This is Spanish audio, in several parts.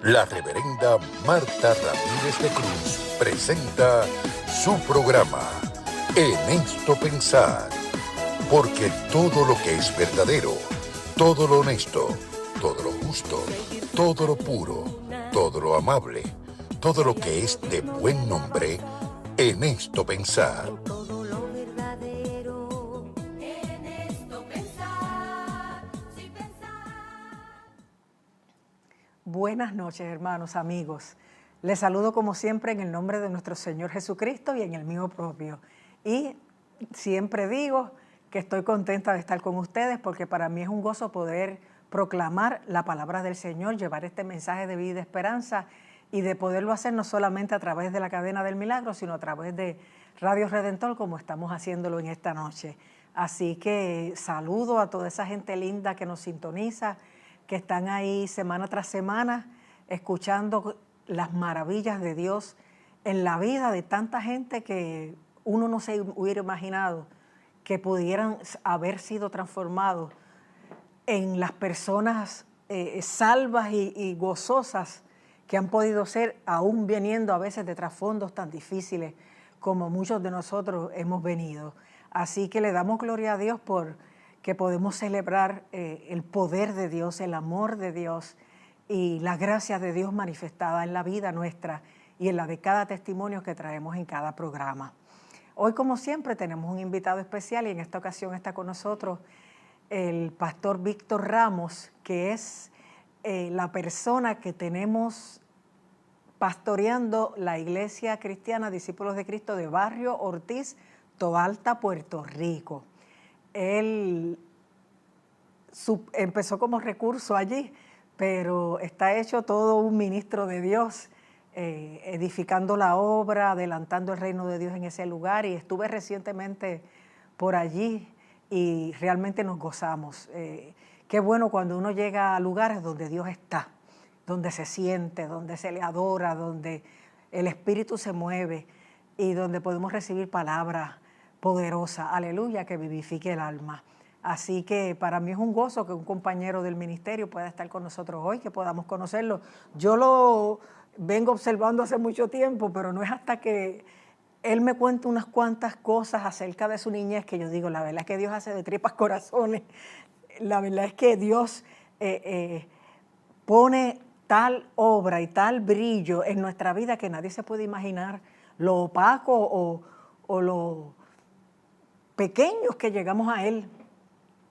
La reverenda Marta Ramírez de Cruz presenta su programa, En Esto Pensar. Porque todo lo que es verdadero, todo lo honesto, todo lo justo, todo lo puro, todo lo amable, todo lo que es de buen nombre, en esto pensar. Buenas noches, hermanos, amigos. Les saludo como siempre en el nombre de nuestro Señor Jesucristo y en el mío propio. Y siempre digo que estoy contenta de estar con ustedes porque para mí es un gozo poder proclamar la palabra del Señor, llevar este mensaje de vida y de esperanza y de poderlo hacer no solamente a través de la cadena del milagro, sino a través de Radio Redentor como estamos haciéndolo en esta noche. Así que saludo a toda esa gente linda que nos sintoniza, que están ahí semana tras semana escuchando las maravillas de Dios en la vida de tanta gente que uno no se hubiera imaginado que pudieran haber sido transformados en las personas salvas y gozosas que han podido ser, aún viniendo a veces de trasfondos tan difíciles como muchos de nosotros hemos venido. Así que le damos gloria a Dios por que podemos celebrar el poder de Dios, el amor de Dios y la gracia de Dios manifestada en la vida nuestra y en la de cada testimonio que traemos en cada programa. Hoy, como siempre, tenemos un invitado especial y en esta ocasión está con nosotros el pastor Víctor Ramos, que es la persona que tenemos pastoreando la Iglesia Cristiana Discípulos de Cristo de Barrio Ortiz, Toalta, Puerto Rico. Él empezó como recurso allí, pero está hecho todo un ministro de Dios, edificando la obra, adelantando el reino de Dios en ese lugar, y estuve recientemente por allí y realmente nos gozamos. Qué bueno cuando uno llega a lugares donde Dios está, donde se siente, donde se le adora, donde el Espíritu se mueve y donde podemos recibir palabra poderosa, aleluya, que vivifique el alma. Así que para mí es un gozo que un compañero del ministerio pueda estar con nosotros hoy, que podamos conocerlo. Yo lo vengo observando hace mucho tiempo, pero no es hasta que él me cuenta unas cuantas cosas acerca de su niñez que yo digo, la verdad es que Dios hace de tripas corazones. La verdad es que Dios pone tal obra y tal brillo en nuestra vida que nadie se puede imaginar lo opaco o lo pequeños que llegamos a Él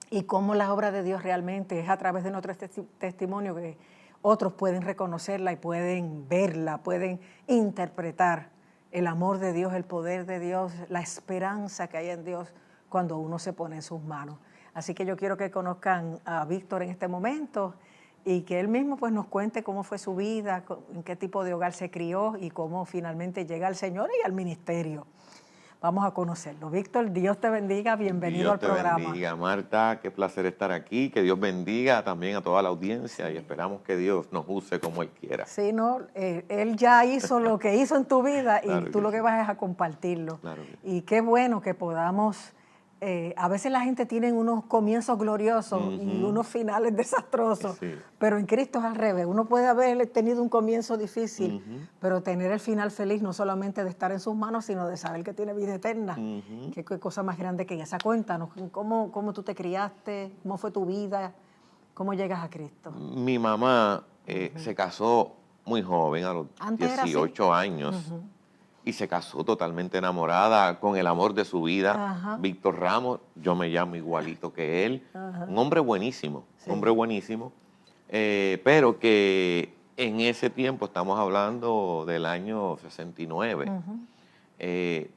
y cómo la obra de Dios realmente es a través de nuestro testimonio que otros pueden reconocerla y pueden verla, pueden interpretar el amor de Dios, el poder de Dios, la esperanza que hay en Dios cuando uno se pone en sus manos. Así que yo quiero que conozcan a Víctor en este momento y que él mismo pues nos cuente cómo fue su vida, en qué tipo de hogar se crió y cómo finalmente llega al Señor y al ministerio. Vamos a conocerlo. Víctor, Dios te bendiga, bienvenido al programa. Dios te bendiga, Marta, qué placer estar aquí, que Dios bendiga también a toda la audiencia y esperamos que Dios nos use como Él quiera. Sí, no, Él ya hizo lo que hizo en tu vida y Claro tú lo que sí. vas es a compartirlo. Claro que sí. Y qué bueno que podamos, a veces la gente tiene unos comienzos gloriosos y unos finales desastrosos, Sí. pero en Cristo es al revés. Uno puede haber tenido un comienzo difícil, pero tener el final feliz no solamente de estar en sus manos, sino de saber que tiene vida eterna. Qué cosa más grande que esa. Cuéntanos, ¿cómo tú te criaste? ¿Cómo fue tu vida? ¿Cómo llegas a Cristo? Mi mamá se casó muy joven, a los Antes era así. 18 años, y se casó totalmente enamorada con el amor de su vida. Ajá. Víctor Ramos, yo me llamo igualito que él. Ajá. Un hombre buenísimo, Sí. hombre buenísimo, pero que en ese tiempo, estamos hablando del año 69,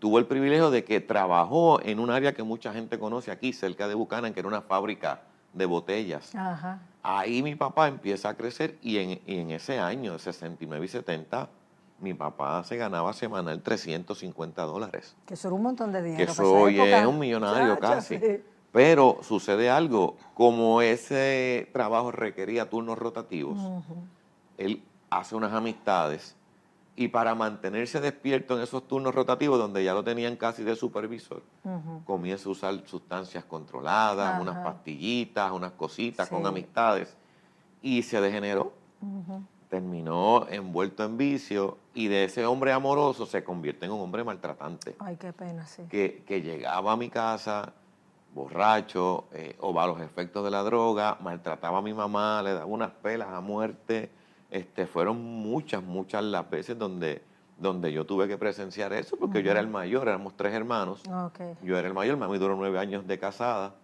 tuvo el privilegio de que trabajó en un área que mucha gente conoce aquí, cerca de Buchanan, que era una fábrica de botellas. Ajá. Ahí mi papá empieza a crecer y en ese año, 69 y 70, mi papá se ganaba semanal $350. Que eso era un montón de Que dinero. eso para esa hoy época. es un millonario Chacho, casi. sí. Pero sucede algo, como ese trabajo requería turnos rotativos, él hace unas amistades y para mantenerse despierto en esos turnos rotativos donde ya lo tenían casi de supervisor, comienza a usar sustancias controladas, unas pastillitas, unas cositas Sí. con amistades y se degeneró. terminó envuelto en vicio y de ese hombre amoroso se convierte en un hombre maltratante. Ay, qué pena, sí. Que llegaba a mi casa borracho o bajo los efectos de la droga, maltrataba a mi mamá, le daba unas pelas a muerte. Fueron muchas las veces donde yo tuve que presenciar eso, porque yo era el mayor, éramos 3 hermanos. Okay. Yo era el mayor, mami duró 9 años de casada.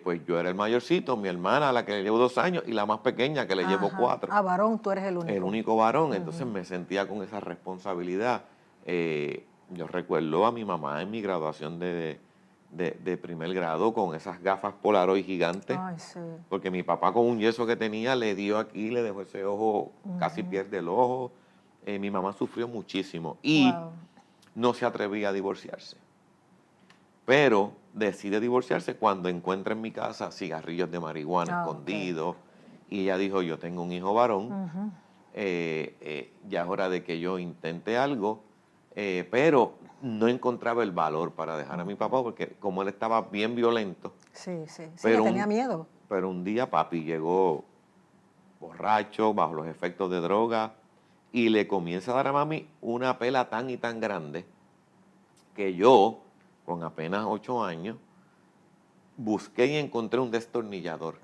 Pues yo era el mayorcito, mi hermana, a la que le llevo 2 años, y la más pequeña, que le llevo 4. Ah, varón, tú eres el único. El único varón, entonces me sentía con esa responsabilidad. Yo recuerdo a mi mamá en mi graduación de primer grado con esas gafas Polaroid gigantes. Ay, sí. Porque mi papá, con un yeso que tenía, le dio aquí, le dejó ese ojo, casi pierde el ojo. Mi mamá sufrió muchísimo y no se atrevía a divorciarse. Pero decide divorciarse cuando encuentra en mi casa cigarrillos de marihuana escondidos. Y ella dijo, yo tengo un hijo varón, ya es hora de que yo intente algo, pero no encontraba el valor para dejar a mi papá, porque como él estaba bien violento. Sí, pero tenía miedo. Pero un día papi llegó borracho, bajo los efectos de droga, y le comienza a dar a mami una pela tan y tan grande que yo, con apenas 8 años, busqué y encontré un destornillador.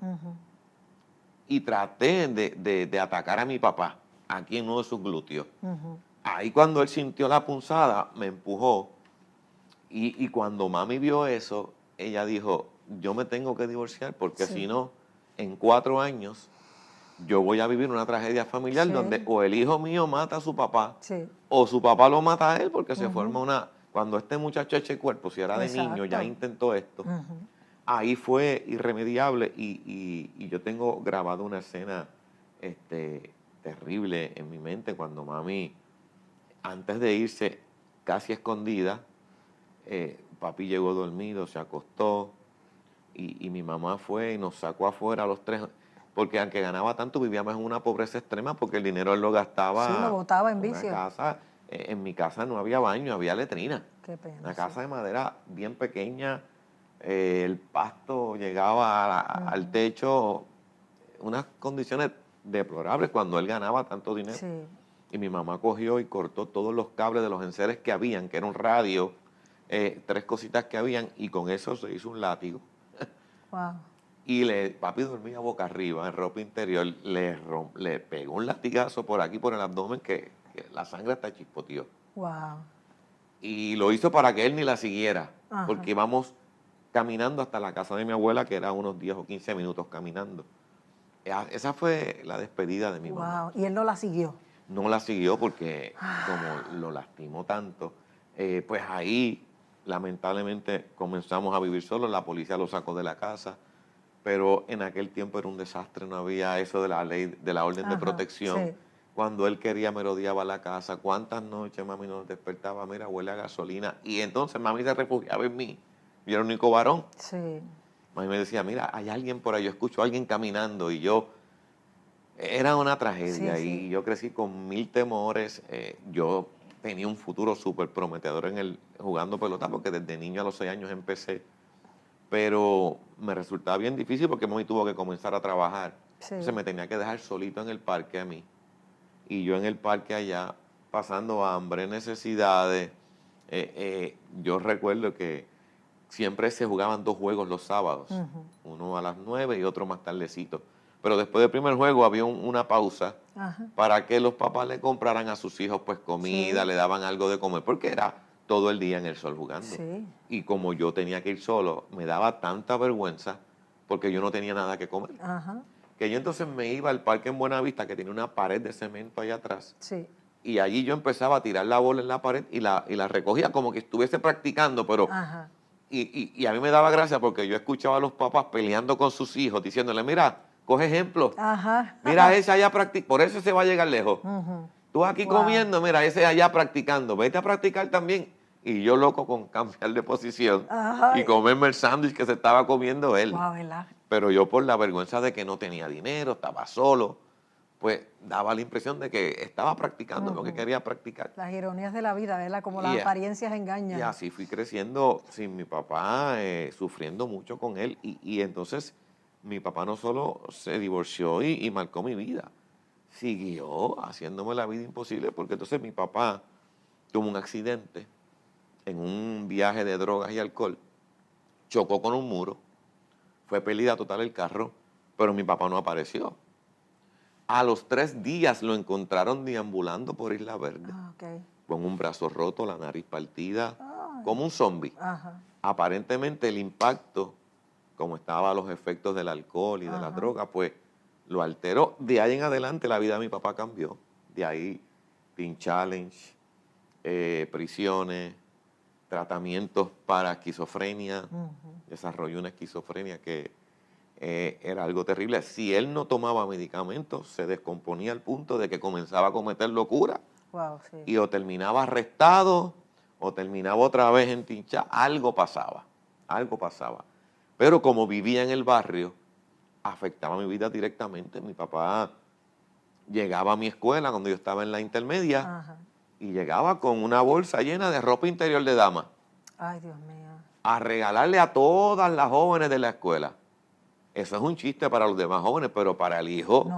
Y traté de atacar a mi papá aquí en uno de sus glúteos. Ahí cuando él sintió la punzada, me empujó. Y cuando mami vio eso, ella dijo, yo me tengo que divorciar porque si no, en 4 años, yo voy a vivir una tragedia familiar donde o el hijo mío mata a su papá o su papá lo mata a él porque se forma una... Cuando este muchacho eche cuerpo, si era de niño, ya intentó esto. Ahí fue irremediable y yo tengo grabado una escena terrible en mi mente cuando mami, antes de irse, casi escondida, papi llegó dormido, se acostó y mi mamá fue y nos sacó afuera a los 3, porque aunque ganaba tanto, vivíamos en una pobreza extrema porque el dinero él lo gastaba. Sí, lo botaba en vicio. En mi casa no había baño, había letrina. Qué pena. Una casa de madera bien pequeña, el pasto llegaba al techo, unas condiciones deplorables cuando él ganaba tanto dinero. Y mi mamá cogió y cortó todos los cables de los enseres que habían, que era un radio, 3 cositas que habían, y con eso se hizo un látigo. Wow. Y papi dormía boca arriba, en ropa interior, le pegó un latigazo por aquí, por el abdomen, que la sangre hasta chispoteó. Wow. Y lo hizo para que él ni la siguiera, porque íbamos caminando hasta la casa de mi abuela, que era unos 10 o 15 minutos caminando. Esa fue la despedida de mi mamá. ¿Y él no la siguió? No la siguió porque como lo lastimó tanto, pues ahí lamentablemente comenzamos a vivir solos, la policía lo sacó de la casa, pero en aquel tiempo era un desastre, no había eso de la ley, de la orden de protección. Cuando él quería merodeaba la casa, cuántas noches mami nos despertaba, mira, huele a gasolina, y entonces mami se refugiaba en mí, yo era el único varón. Mami me decía, mira, hay alguien por ahí, yo escucho a alguien caminando, y yo, era una tragedia, y yo crecí con 1000 temores. Yo tenía un futuro súper prometedor jugando pelota, porque desde niño a los 6 años empecé, pero me resultaba bien difícil porque mami tuvo que comenzar a trabajar. Entonces me tenía que dejar solito en el parque a mí, y yo en el parque allá, pasando hambre, necesidades. Yo recuerdo que siempre se jugaban 2 juegos los sábados, uno a las 9 y otro más tardecito. Pero después del primer juego había una pausa para que los papás le compraran a sus hijos pues comida, le daban algo de comer, porque era todo el día en el sol jugando. Y como yo tenía que ir solo, me daba tanta vergüenza porque yo no tenía nada que comer. Que yo entonces me iba al parque en Buenavista, que tenía una pared de cemento allá atrás. Y allí yo empezaba a tirar la bola en la pared y la recogía como que estuviese practicando, pero... Y a mí me daba gracia porque yo escuchaba a los papás peleando con sus hijos, diciéndole, mira, coge ejemplo. Mira, ese allá practica, por eso se va a llegar lejos. Tú aquí comiendo, mira, ese allá practicando, vete a practicar también. Y yo loco con cambiar de posición y comerme el sándwich que se estaba comiendo él. Pero yo por la vergüenza de que no tenía dinero, estaba solo, pues daba la impresión de que estaba practicando lo que quería practicar. Las ironías de la vida, ¿verdad? Como las apariencias engañan. Y así fui creciendo sin mi papá, sufriendo mucho con él. Y entonces mi papá no solo se divorció y marcó mi vida, siguió haciéndome la vida imposible, porque entonces mi papá tuvo un accidente en un viaje de drogas y alcohol, chocó con un muro, fue pérdida total el carro, pero mi papá no apareció. A los 3 días lo encontraron deambulando por Isla Verde, con un brazo roto, la nariz partida, como un zombie. Aparentemente el impacto, como estaban los efectos del alcohol y de la droga, pues lo alteró. De ahí en adelante la vida de mi papá cambió. De ahí, Teen Challenge, prisiones, tratamientos para esquizofrenia. Desarrolló una esquizofrenia que era algo terrible. Si él no tomaba medicamentos, se descomponía al punto de que comenzaba a cometer locura. Y o terminaba arrestado, o terminaba otra vez en Tinchá. Algo pasaba. Pero como vivía en el barrio, afectaba mi vida directamente. Mi papá llegaba a mi escuela cuando yo estaba en la intermedia y llegaba con una bolsa llena de ropa interior de dama. Ay, Dios mío. A regalarle a todas las jóvenes de la escuela. Eso es un chiste para los demás jóvenes, pero para el hijo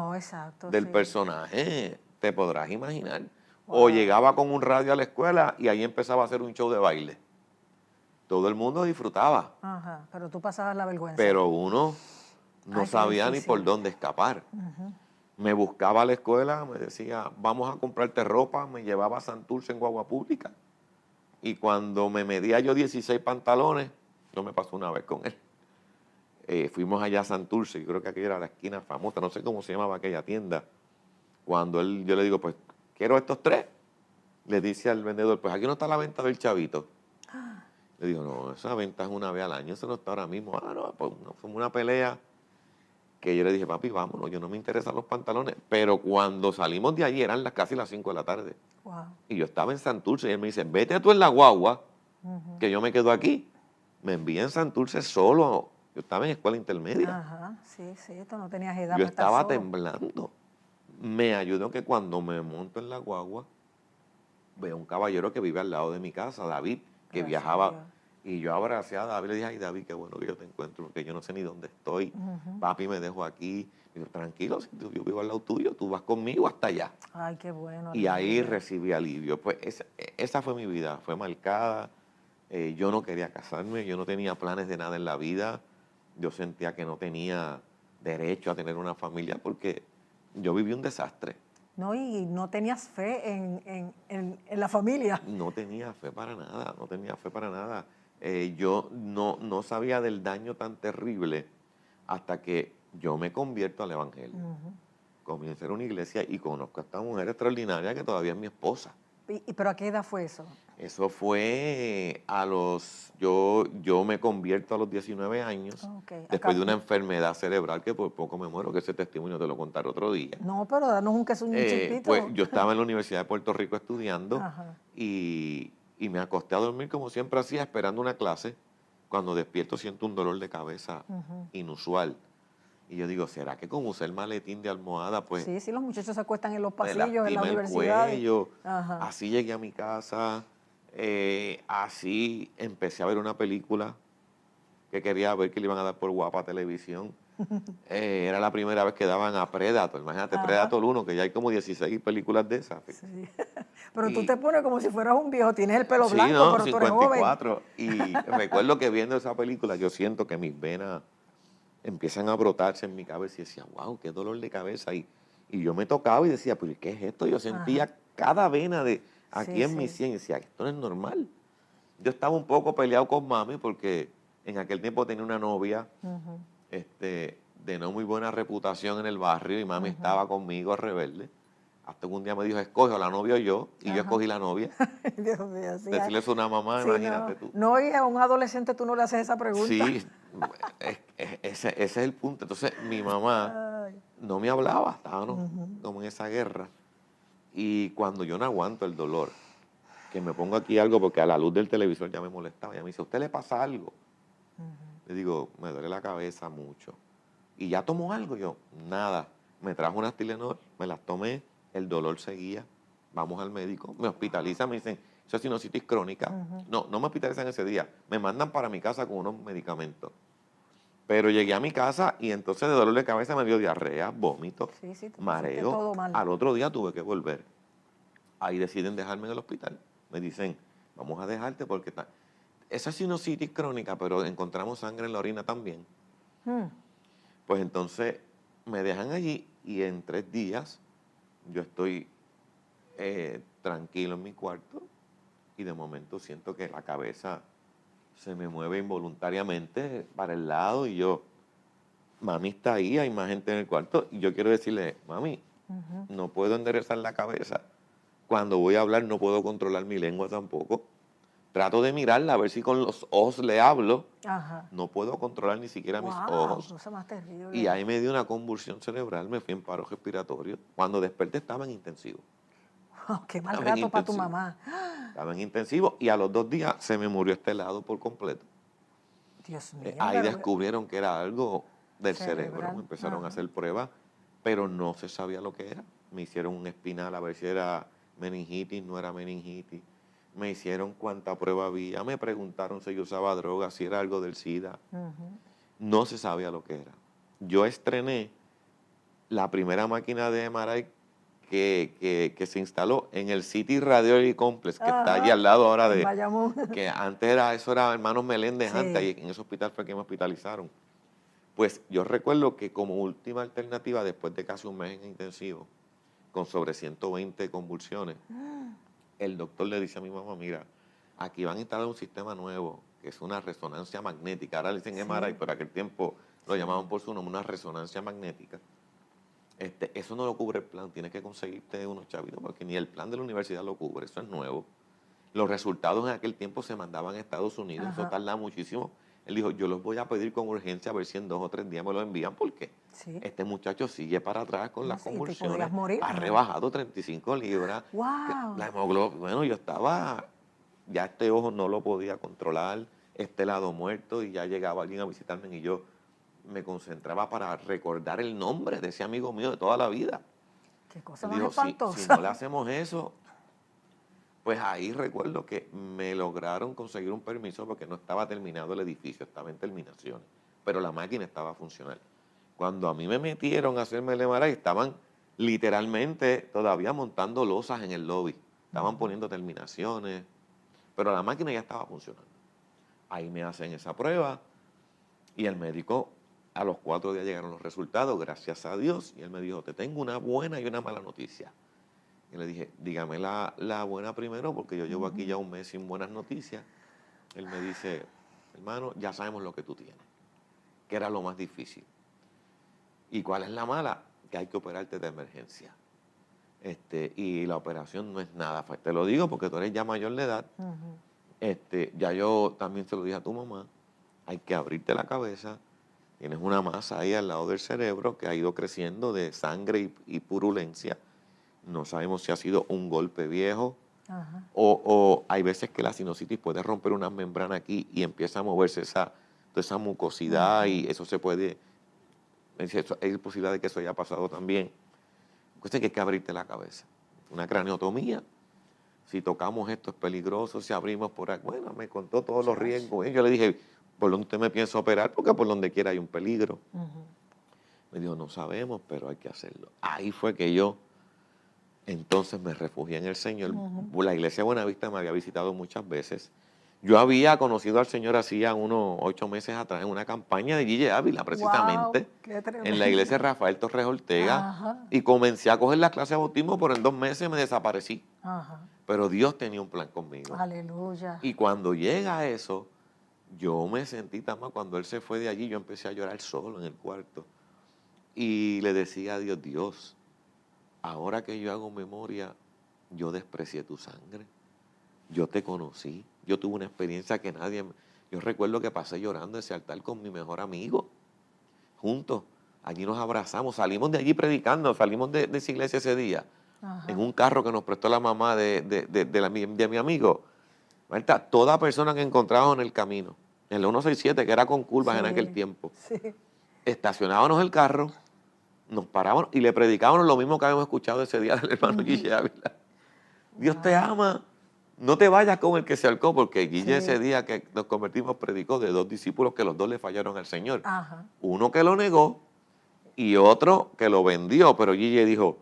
del personaje, te podrás imaginar. O llegaba con un radio a la escuela y ahí empezaba a hacer un show de baile. Todo el mundo disfrutaba. Pero tú pasabas la vergüenza. Pero uno no sabía ni por dónde escapar. Me buscaba a la escuela, me decía, vamos a comprarte ropa, me llevaba a Santurce en guagua pública. Y cuando me medía yo 16 pantalones, no me pasó una vez con él. Fuimos allá a Santurce, yo creo que aquella era la esquina famosa, no sé cómo se llamaba aquella tienda. Cuando yo le digo, pues, quiero estos 3. Le dice al vendedor, pues aquí no está la venta del chavito. Le digo, no, esa venta es una vez al año, eso no está ahora mismo. No, pues fue una pelea que yo le dije, papi, vámonos, yo no me interesan los pantalones. Pero cuando salimos de allí eran casi las 5 de la tarde. Y yo estaba en Santurce y él me dice, vete tú en la guagua, que yo me quedo aquí. Me envía en Santurce solo. Yo estaba en escuela intermedia. Sí, tú no tenías edad yo para estar estaba solo. temblando. Me ayudó que cuando me monto en la guagua, veo un caballero que vive al lado de mi casa, David, que viajaba. Y yo abracé a David y le dije, ay, David, qué bueno que yo te encuentro, porque yo no sé ni dónde estoy. Papi, me dejo aquí. Y yo, tranquilo, si yo vivo al lado tuyo, tú vas conmigo hasta allá. Ay, qué bueno. Y ahí recibí alivio. Pues esa fue mi vida, fue marcada. Yo no quería casarme, yo no tenía planes de nada en la vida. Yo sentía que no tenía derecho a tener una familia porque yo viví un desastre. No, y no tenías fe en la familia. No tenía fe para nada. Yo no sabía del daño tan terrible hasta que yo me convierto al Evangelio. Comienzo a ir a una iglesia y conozco a esta mujer extraordinaria que todavía es mi esposa. ¿Pero a qué edad fue eso? Eso fue yo me convierto a los 19 años, después de una enfermedad cerebral que por poco me muero, que ese testimonio te lo contaré otro día. No, pero danos un chispito. Pues yo estaba en la Universidad de Puerto Rico estudiando y me acosté a dormir como siempre hacía, esperando una clase. Cuando despierto siento un dolor de cabeza inusual. Y yo digo, ¿será que como usé el maletín de almohada, pues... Sí, los muchachos se acuestan en los pasillos, en la universidad. Así llegué a mi casa, así empecé a ver una película que quería ver, que le iban a dar por Guapa Televisión. Era la primera vez que daban a Predator. Imagínate, Predator 1, que ya hay como 16 películas de esas. Sí. Pero tú te pones como si fueras un viejo, tienes el pelo blanco, pero 54. tú eres joven. Y recuerdo que viendo esa película yo siento que mis venas empiezan a brotarse en mi cabeza y decía, wow, qué dolor de cabeza. Y yo me tocaba y decía, pero ¿qué es esto? Yo sentía cada vena de aquí en mi sien y decía, esto no es normal. Yo estaba un poco peleado con mami porque en aquel tiempo tenía una novia de no muy buena reputación en el barrio y mami estaba conmigo rebelde. Hasta que un día me dijo, escoge o la novia o yo, y yo escogí la novia. Dios mío, sí. Decirle eso a una mamá, imagínate tú. No, y a un adolescente tú no le haces esa pregunta. Sí, ese es el punto. Entonces, mi mamá no me hablaba, estábamos como en esa guerra. Y cuando yo no aguanto el dolor, que me pongo aquí algo, porque a la luz del televisor ya me molestaba, ella me dice, ¿a usted le pasa algo? Le digo, me duele la cabeza mucho. ¿Y ya tomó algo? Yo, nada. Me trajo unas Tylenol, me las tomé, el dolor seguía, vamos al médico, me hospitalizan, me dicen, eso es sinusitis crónica. No me hospitalizan ese día, me mandan para mi casa con unos medicamentos. Pero llegué a mi casa y entonces de dolor de cabeza me dio diarrea, vómito, Sí, te pusiste mareo. todo mal. Al otro día tuve que volver. Ahí deciden dejarme en el hospital. Me dicen, vamos a dejarte porque esa sinusitis crónica, pero encontramos sangre en la orina también. Pues entonces me dejan allí y en 3 días yo estoy tranquilo en mi cuarto y de momento siento que la cabeza se me mueve involuntariamente para el lado y yo, mami está ahí, hay más gente en el cuarto y yo quiero decirle, mami, no puedo enderezar la cabeza. Cuando voy a hablar no puedo controlar mi lengua tampoco. Trato de mirarla a ver si con los ojos le hablo. Ajá. No puedo controlar ni siquiera mis ojos. Cosa más terrible. Y ahí me dio una convulsión cerebral, me fui en paro respiratorio. Cuando desperté estaba en intensivo. Qué mal Estaba en rato para tu intensivo. mamá. Estaba en intensivo y a los 2 días se me murió este lado por completo. Dios mío. Ahí pero- descubrieron que era algo del Cerebral. cerebro. Me empezaron Ajá. a hacer pruebas, pero no se sabía lo que era. Me hicieron un espinal a ver si era meningitis, no era meningitis. Me hicieron cuánta prueba había. Me preguntaron si yo usaba droga, si era algo del SIDA. No se sabía lo que era. Yo estrené la primera máquina de MRI que se instaló en el City Radiology Complex, que está allí al lado ahora En de... Bayamón. que antes era Hermanos Meléndez, Sí. antes, y en ese hospital fue que me hospitalizaron. Pues yo recuerdo que como última alternativa, después de casi un mes en intensivo, con sobre 120 convulsiones, el doctor le dice a mi mamá, mira, aquí van a instalar un sistema nuevo, que es una resonancia magnética. Ahora le dicen MRI, pero aquel tiempo lo llamaban por su nombre, una resonancia magnética. Eso no lo cubre el plan, tienes que conseguirte unos chavitos, porque ni el plan de la universidad lo cubre, eso es nuevo. Los resultados en aquel tiempo se mandaban a Estados Unidos, eso tarda muchísimo. Él dijo, yo los voy a pedir con urgencia a ver si en 2 o 3 días me lo envían, porque este muchacho sigue para atrás con las Sí, te convulsiones. podrías morir. Ha rebajado 35 libras. ¡Wow! La hemoglobina, bueno, yo estaba, ya este ojo no lo podía controlar, este lado muerto, y ya llegaba alguien a visitarme y yo me concentraba para recordar el nombre de ese amigo mío de toda la vida. Qué cosa Él más dijo, espantosa. si no le hacemos eso, pues ahí recuerdo que me lograron conseguir un permiso porque no estaba terminado el edificio, estaba en terminaciones, pero la máquina estaba funcional. Cuando a mí me metieron a hacerme el MRI, estaban literalmente todavía montando losas en el lobby, estaban poniendo terminaciones, pero la máquina ya estaba funcionando. Ahí me hacen esa prueba y el médico, a los 4 días llegaron los resultados, gracias a Dios, y él me dijo, te tengo una buena y una mala noticia. Y le dije, dígame la buena primero, porque yo llevo aquí ya un mes sin buenas noticias. Él me dice, hermano, ya sabemos lo que tú tienes, que era lo más difícil. ¿Y cuál es la mala? Que hay que operarte de emergencia. Y la operación no es nada fácil. Te lo digo porque tú eres ya mayor de edad. Ya yo también se lo dije a tu mamá, hay que abrirte la cabeza. Tienes una masa ahí al lado del cerebro que ha ido creciendo de sangre y purulencia. No sabemos si ha sido un golpe viejo o hay veces que la sinusitis puede romper una membrana aquí y empieza a moverse toda esa mucosidad y eso se puede... Hay posibilidad de que eso haya pasado también. Cuestión que hay que abrirte la cabeza. Una craniotomía. Si tocamos esto es peligroso, si abrimos por aquí. Bueno, me contó todos los riesgos. Y yo le dije, ¿por dónde usted me piensa operar? Porque por donde quiera hay un peligro. Me dijo, no sabemos, pero hay que hacerlo. Ahí fue que yo entonces me refugié en el Señor. La iglesia de Buenavista me había visitado muchas veces. Yo había conocido al Señor hacía unos 8 meses atrás en una campaña de Gille Ávila, precisamente, en la iglesia de Rafael Torres Ortega, y comencé a coger las clases de bautismo, pero en 2 meses me desaparecí. Pero Dios tenía un plan conmigo. Aleluya. Y cuando llega eso, yo me sentí tan mal. Cuando Él se fue de allí, yo empecé a llorar solo en el cuarto. Y le decía a Dios, Dios, ahora que yo hago memoria, yo desprecié tu sangre. Yo te conocí. Yo tuve una experiencia que nadie... Yo recuerdo que pasé llorando ese altar con mi mejor amigo. Juntos. Allí nos abrazamos. Salimos de allí predicando. Salimos de esa iglesia ese día. En un carro que nos prestó la mamá de mi amigo. Marta, toda persona que encontrábamos en el camino, en el 167, que era con curvas en aquel tiempo, estacionábamos el carro, nos parábamos y le predicábamos lo mismo que habíamos escuchado ese día del hermano Gille Ávila. Dios te ama, no te vayas con el que se ahorcó, porque Guille Sí. ese día que nos convertimos predicó de 2 discípulos que los dos le fallaron al Señor. Ajá. Uno que lo negó y otro que lo vendió, pero Guille dijo,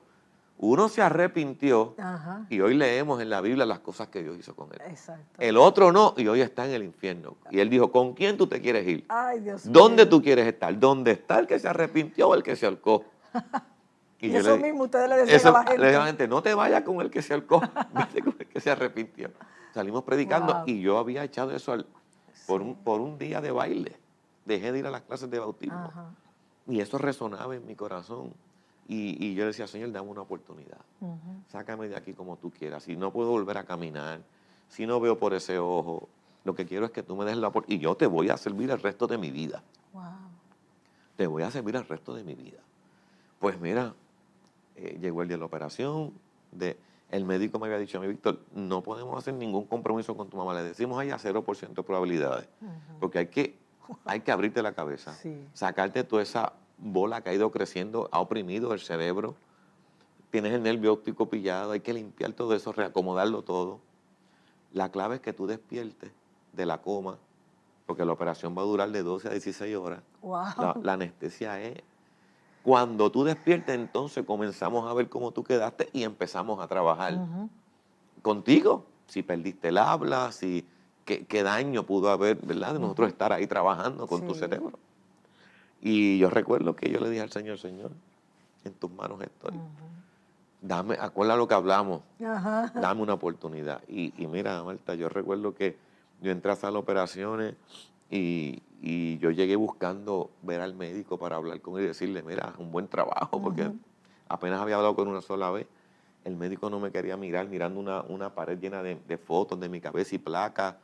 uno se arrepintió Ajá. y hoy leemos en la Biblia las cosas que Dios hizo con él. Exacto. El otro no y hoy está en el infierno. Y él dijo, ¿con quién tú te quieres ir? Ay, Dios ¿Dónde mío. tú quieres estar? ¿Dónde está el que se arrepintió o el que se ahorcó? Y yo eso le- mismo ustedes le decían eso, a la gente. le digo a la gente, no te vayas con el que se ahorcó, vete con el que se arrepintió. Salimos predicando Wow. y yo había echado eso por Sí. un día de baile. Dejé de ir a las clases de bautismo. Ajá. Y eso resonaba en mi corazón. Y yo decía, Señor, dame una oportunidad. Ujú. Sácame de aquí como tú quieras. Si no puedo volver a caminar, si no veo por ese ojo, lo que quiero es que tú me des la oportunidad. Y yo te voy a servir el resto de mi vida. Wow. Te voy a servir el resto de mi vida. Pues mira, llegó el día de la operación. El médico me había dicho a mí, Víctor, no podemos hacer ningún compromiso con tu mamá. Le decimos a ella 0% de probabilidades. Porque hay que abrirte la cabeza. Sí. Sacarte toda esa bola que ha ido creciendo, ha oprimido el cerebro. Tienes el nervio óptico pillado, hay que limpiar todo eso, reacomodarlo todo. La clave es que tú despiertes de la coma, porque la operación va a durar de 12 a 16 horas. Wow. La anestesia es... Cuando tú despiertes, entonces comenzamos a ver cómo tú quedaste y empezamos a trabajar Ujú. contigo. Si perdiste el habla, qué daño pudo haber, ¿verdad? De nosotros estar ahí trabajando con tu Sí. cerebro. Y yo recuerdo que yo le dije al Señor, Señor, en tus manos estoy. Dame, acuérdate lo que hablamos, Ajá. dame una oportunidad. Y mira, Marta, yo recuerdo que yo entré a sala de operaciones y yo llegué buscando ver al médico para hablar con él y decirle, mira, un buen trabajo, porque apenas había hablado con una sola vez. El médico no me quería mirar, mirando una pared llena de fotos de mi cabeza y placas,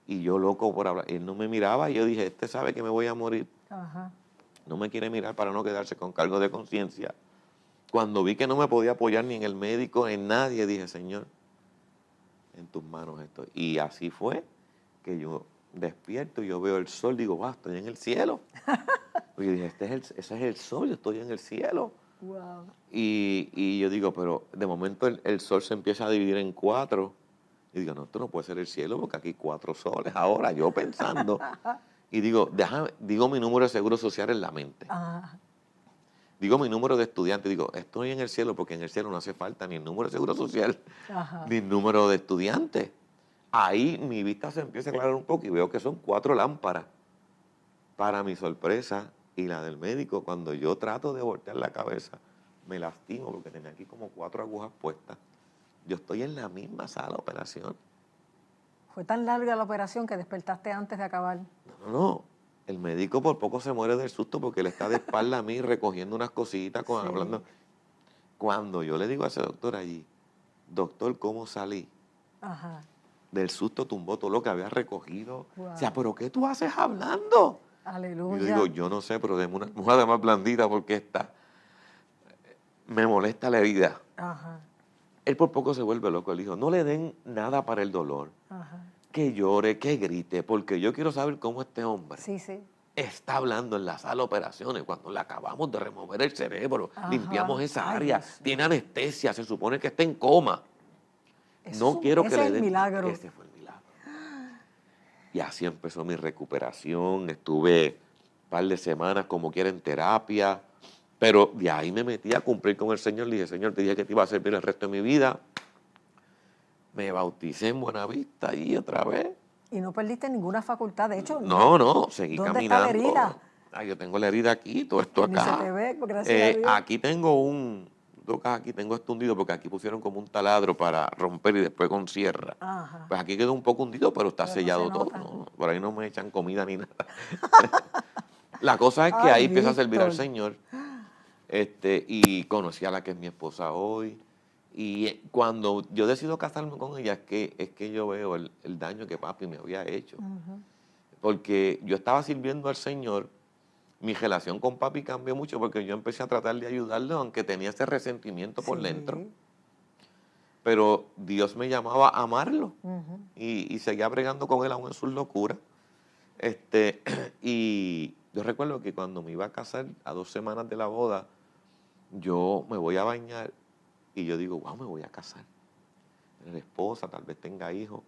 y yo loco por hablar. Él no me miraba y yo dije, este sabe que me voy a morir. Ajá. No me quiere mirar para no quedarse con cargo de conciencia. Cuando vi que no me podía apoyar ni en el médico, en nadie, dije, Señor, en tus manos estoy. Y así fue que yo despierto y yo veo el sol, digo, va, estoy en el cielo. Y dije, ese es el sol, yo estoy en el cielo. Wow. Y yo digo, pero de momento el sol se empieza a dividir en 4. Y digo, no, esto no puede ser el cielo porque aquí hay 4 soles. Ahora yo pensando. Y digo, digo mi número de seguro social en la mente. Ajá. Digo mi número de estudiante. Digo, estoy en el cielo porque en el cielo no hace falta ni el número de seguro social Ajá. ni el número de estudiante. Ahí mi vista se empieza a aclarar un poco y veo que son 4 lámparas. Para mi sorpresa y la del médico, cuando yo trato de voltear la cabeza, me lastimo porque tenía aquí como 4 agujas puestas. Yo estoy en la misma sala de operación. Fue tan larga la operación que despertaste antes de acabar. No. El médico por poco se muere del susto porque él está de espalda a mí recogiendo unas cositas, Sí. hablando. Cuando yo le digo a ese doctor allí, doctor, ¿cómo salí? Ajá. Del susto tumbó todo lo que había recogido. Wow. O sea, ¿pero qué tú haces hablando? Y Aleluya. yo digo, yo no sé, pero deme una almohada más blandita porque me molesta la herida. Ajá. Él por poco se vuelve loco. Él dijo, no le den nada para el dolor. Ajá. Que llore, que grite, porque yo quiero saber cómo este hombre Sí, sí. está hablando en la sala de operaciones cuando le acabamos de remover el cerebro, Ajá. limpiamos esa Ay, área, Dios mío. tiene anestesia, se supone que está en coma. No quiero que ese le es el den. milagro. Ese fue el milagro. Y así empezó mi recuperación. Estuve un par de semanas como quiera en terapia, pero de ahí me metí a cumplir con el Señor. Le dije, Señor, te dije que te iba a servir el resto de mi vida. Me bauticé en Buenavista y otra vez. Y no perdiste ninguna facultad. De hecho, No, seguí ¿Dónde caminando. está la herida? Yo tengo la herida aquí, todo esto Ni acá. se te ve, gracias a Dios. Aquí tengo aquí tengo esto hundido porque aquí pusieron como un taladro para romper y después con sierra. Ajá. Pues aquí quedó un poco hundido, pero está Pero no sellado se todo. nota. ¿No? Por ahí no me echan comida ni nada. La cosa es que Ay, ahí empiezo a servir al Víctor. Señor. Y conocí a la que es mi esposa hoy. Y cuando yo decido casarme con ella, es que yo veo el daño que papi me había hecho. Ujú. Porque yo estaba sirviendo al Señor, mi relación con papi cambió mucho porque yo empecé a tratar de ayudarle, aunque tenía ese resentimiento por Sí. dentro. Pero Dios me llamaba a amarlo Ujú. y seguía bregando con él aún en sus locuras. Y yo recuerdo que cuando me iba a casar, a 2 semanas de la boda, yo me voy a bañar y yo digo, wow, me voy a casar. tener esposa, tal vez tenga hijos.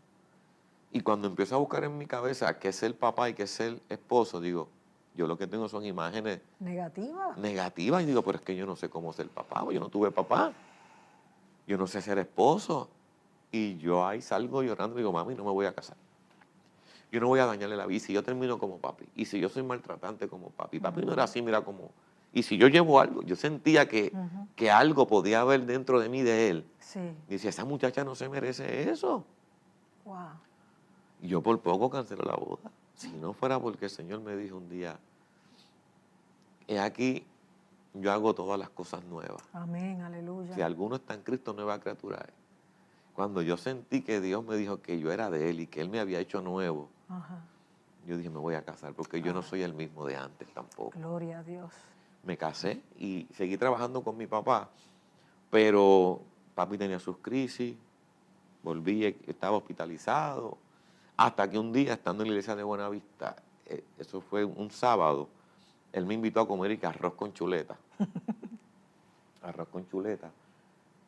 Y cuando empiezo a buscar en mi cabeza qué es ser papá y qué es ser esposo, digo, yo lo que tengo son imágenes ¿Negativa? negativas. Y digo, pero es que yo no sé cómo ser papá, yo no tuve papá. Yo no sé ser esposo. Y yo ahí salgo llorando y digo, mami, no me voy a casar. Yo no voy a dañarle la vida. Y si yo termino como papi, y si yo soy maltratante como papi, papi no era así, mira cómo. Y si yo llevo algo, yo sentía que algo podía haber dentro de mí de él. Sí. Y decía, esa muchacha no se merece eso. Wow. Y yo por poco cancelé la boda. Si no fuera porque el Señor me dijo un día, he aquí, yo hago todas las cosas nuevas. Amén, aleluya. Si alguno está en Cristo, nueva criatura es. Cuando yo sentí que Dios me dijo que yo era de Él y que Él me había hecho nuevo, Ajá. yo dije, me voy a casar porque yo no soy el mismo de antes tampoco. Gloria a Dios. Me casé y seguí trabajando con mi papá, pero papi tenía sus crisis, volví, estaba hospitalizado, hasta que un día, estando en la iglesia de Buenavista, eso fue un sábado, él me invitó a comer arroz con chuleta. Arroz con chuleta,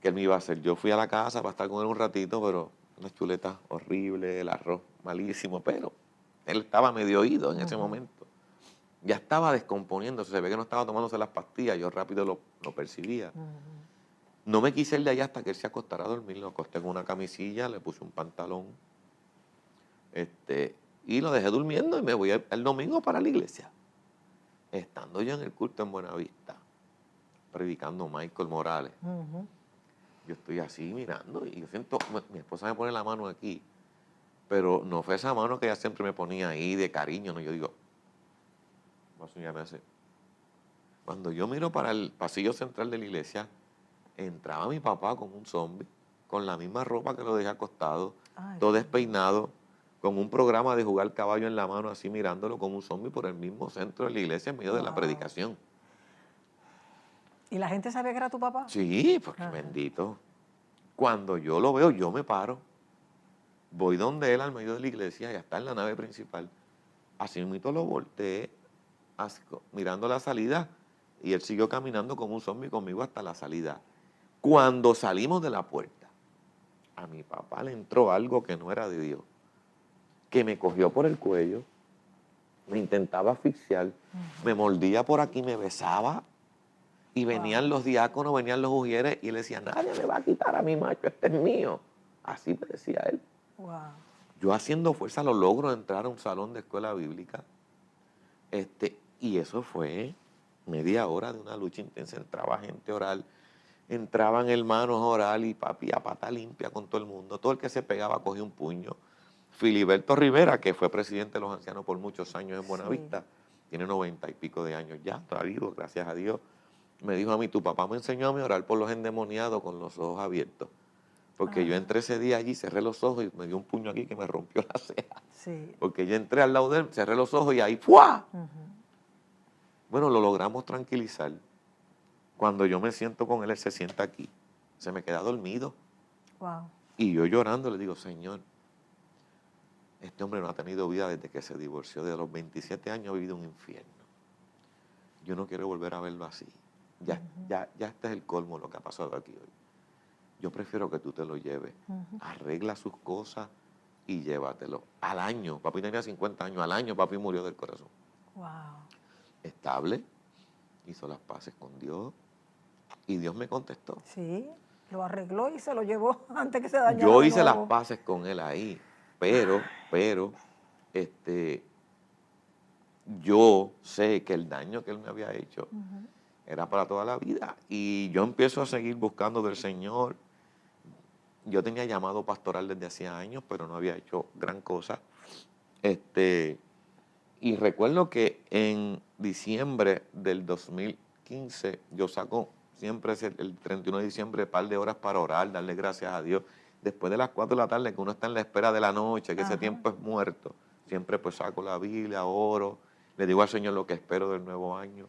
que él me iba a hacer. Yo fui a la casa para estar con él un ratito, pero unas chuletas horribles, el arroz malísimo, pero él estaba medio oído en ese momento. Ya estaba descomponiéndose, se ve que no estaba tomándose las pastillas, yo rápido lo percibía. No me quise ir de allá hasta que él se acostara a dormir, lo acosté con una camisilla, le puse un pantalón, y lo dejé durmiendo y me voy el domingo para la iglesia. Estando yo en el culto en Buenavista, predicando Michael Morales, yo estoy así mirando y yo siento, mi esposa me pone la mano aquí, pero no fue esa mano que ella siempre me ponía ahí de cariño, no, yo digo, ya me hace. Cuando yo miro para el pasillo central de la iglesia, entraba mi papá como un zombie, con la misma ropa que lo dejé acostado, todo despeinado, con un programa de jugar caballo en la mano, así mirándolo como un zombie por el mismo centro de la iglesia en medio de la predicación. ¿Y la gente sabía que era tu papá? Sí, porque bendito. Cuando yo lo veo, yo me paro, voy donde él al medio de la iglesia, ya está en la nave principal. Así mismo lo volteé, mirando la salida, y él siguió caminando como un zombie conmigo hasta la salida. Cuando salimos de la puerta, a mi papá le entró algo que no era de Dios, que me cogió por el cuello, me intentaba asfixiar, me mordía por aquí, me besaba, y venían los diáconos, venían los ujieres, y él decía, nadie me va a quitar a mi macho, este es mío. Así me decía él. Yo haciendo fuerza lo logro entrar a un salón de escuela bíblica, y eso fue media hora de una lucha intensa. Entraba gente a orar, entraban hermanos a orar, y papi a pata limpia con todo el mundo. Todo el que se pegaba cogía un puño. Filiberto Rivera, que fue presidente de los ancianos por muchos años en Buenavista, tiene 90 y pico de años ya, está vivo, gracias a Dios, me dijo a mí, tu papá me enseñó a mí a orar por los endemoniados con los ojos abiertos. Porque yo entré ese día allí, cerré los ojos y me dio un puño aquí que me rompió la ceja. Porque yo entré al lado de él, cerré los ojos y ahí ¡fua! Bueno, lo logramos tranquilizar. Cuando yo me siento con él, él se sienta aquí. Se me queda dormido. Y yo llorando le digo, Señor, este hombre no ha tenido vida desde que se divorció. De los 27 años ha vivido un infierno. Yo no quiero volver a verlo así. Ya este es el colmo lo que ha pasado aquí hoy. Yo prefiero que tú te lo lleves. Arregla sus cosas y llévatelo. Al año, papi tenía 50 años, al año papi murió del corazón. Estable, hizo las paces con Dios y Dios me contestó. Sí, lo arregló y se lo llevó antes que se dañara. Yo hice las paces con él ahí, pero, yo sé que el daño que él me había hecho era para toda la vida. Y yo empiezo a seguir buscando del Señor. Yo tenía llamado pastoral desde hacía años, pero no había hecho gran cosa. Y recuerdo que en diciembre del 2015, yo saco siempre el 31 de diciembre un par de horas para orar, darle gracias a Dios. Después de las 4 de la tarde, que uno está en la espera de la noche, que ese tiempo es muerto, siempre pues saco la Biblia, oro, le digo al Señor lo que espero del nuevo año.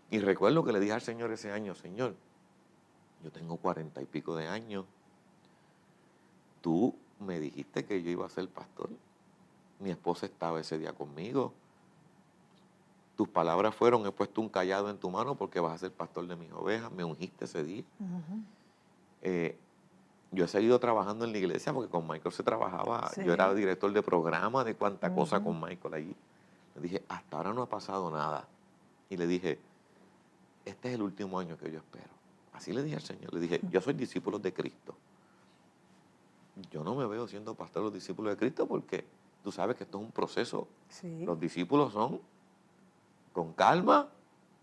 Y recuerdo que le dije al Señor ese año, Señor, yo tengo 40 y pico de años, tú me dijiste que yo iba a ser pastor, mi esposa estaba ese día conmigo, tus palabras fueron, he puesto un cayado en tu mano porque vas a ser pastor de mis ovejas, me ungiste ese día. yo he seguido trabajando en la iglesia porque con Michael se trabajaba. Sí. Yo era director de programa de cuánta cosa con Michael allí. Le dije, hasta ahora no ha pasado nada. Y le dije, este es el último año que yo espero. Así le dije al Señor. Le dije, yo soy discípulo de Cristo. Yo no me veo siendo pastor de los discípulos de Cristo porque tú sabes que esto es un proceso. Sí. Los discípulos son con calma.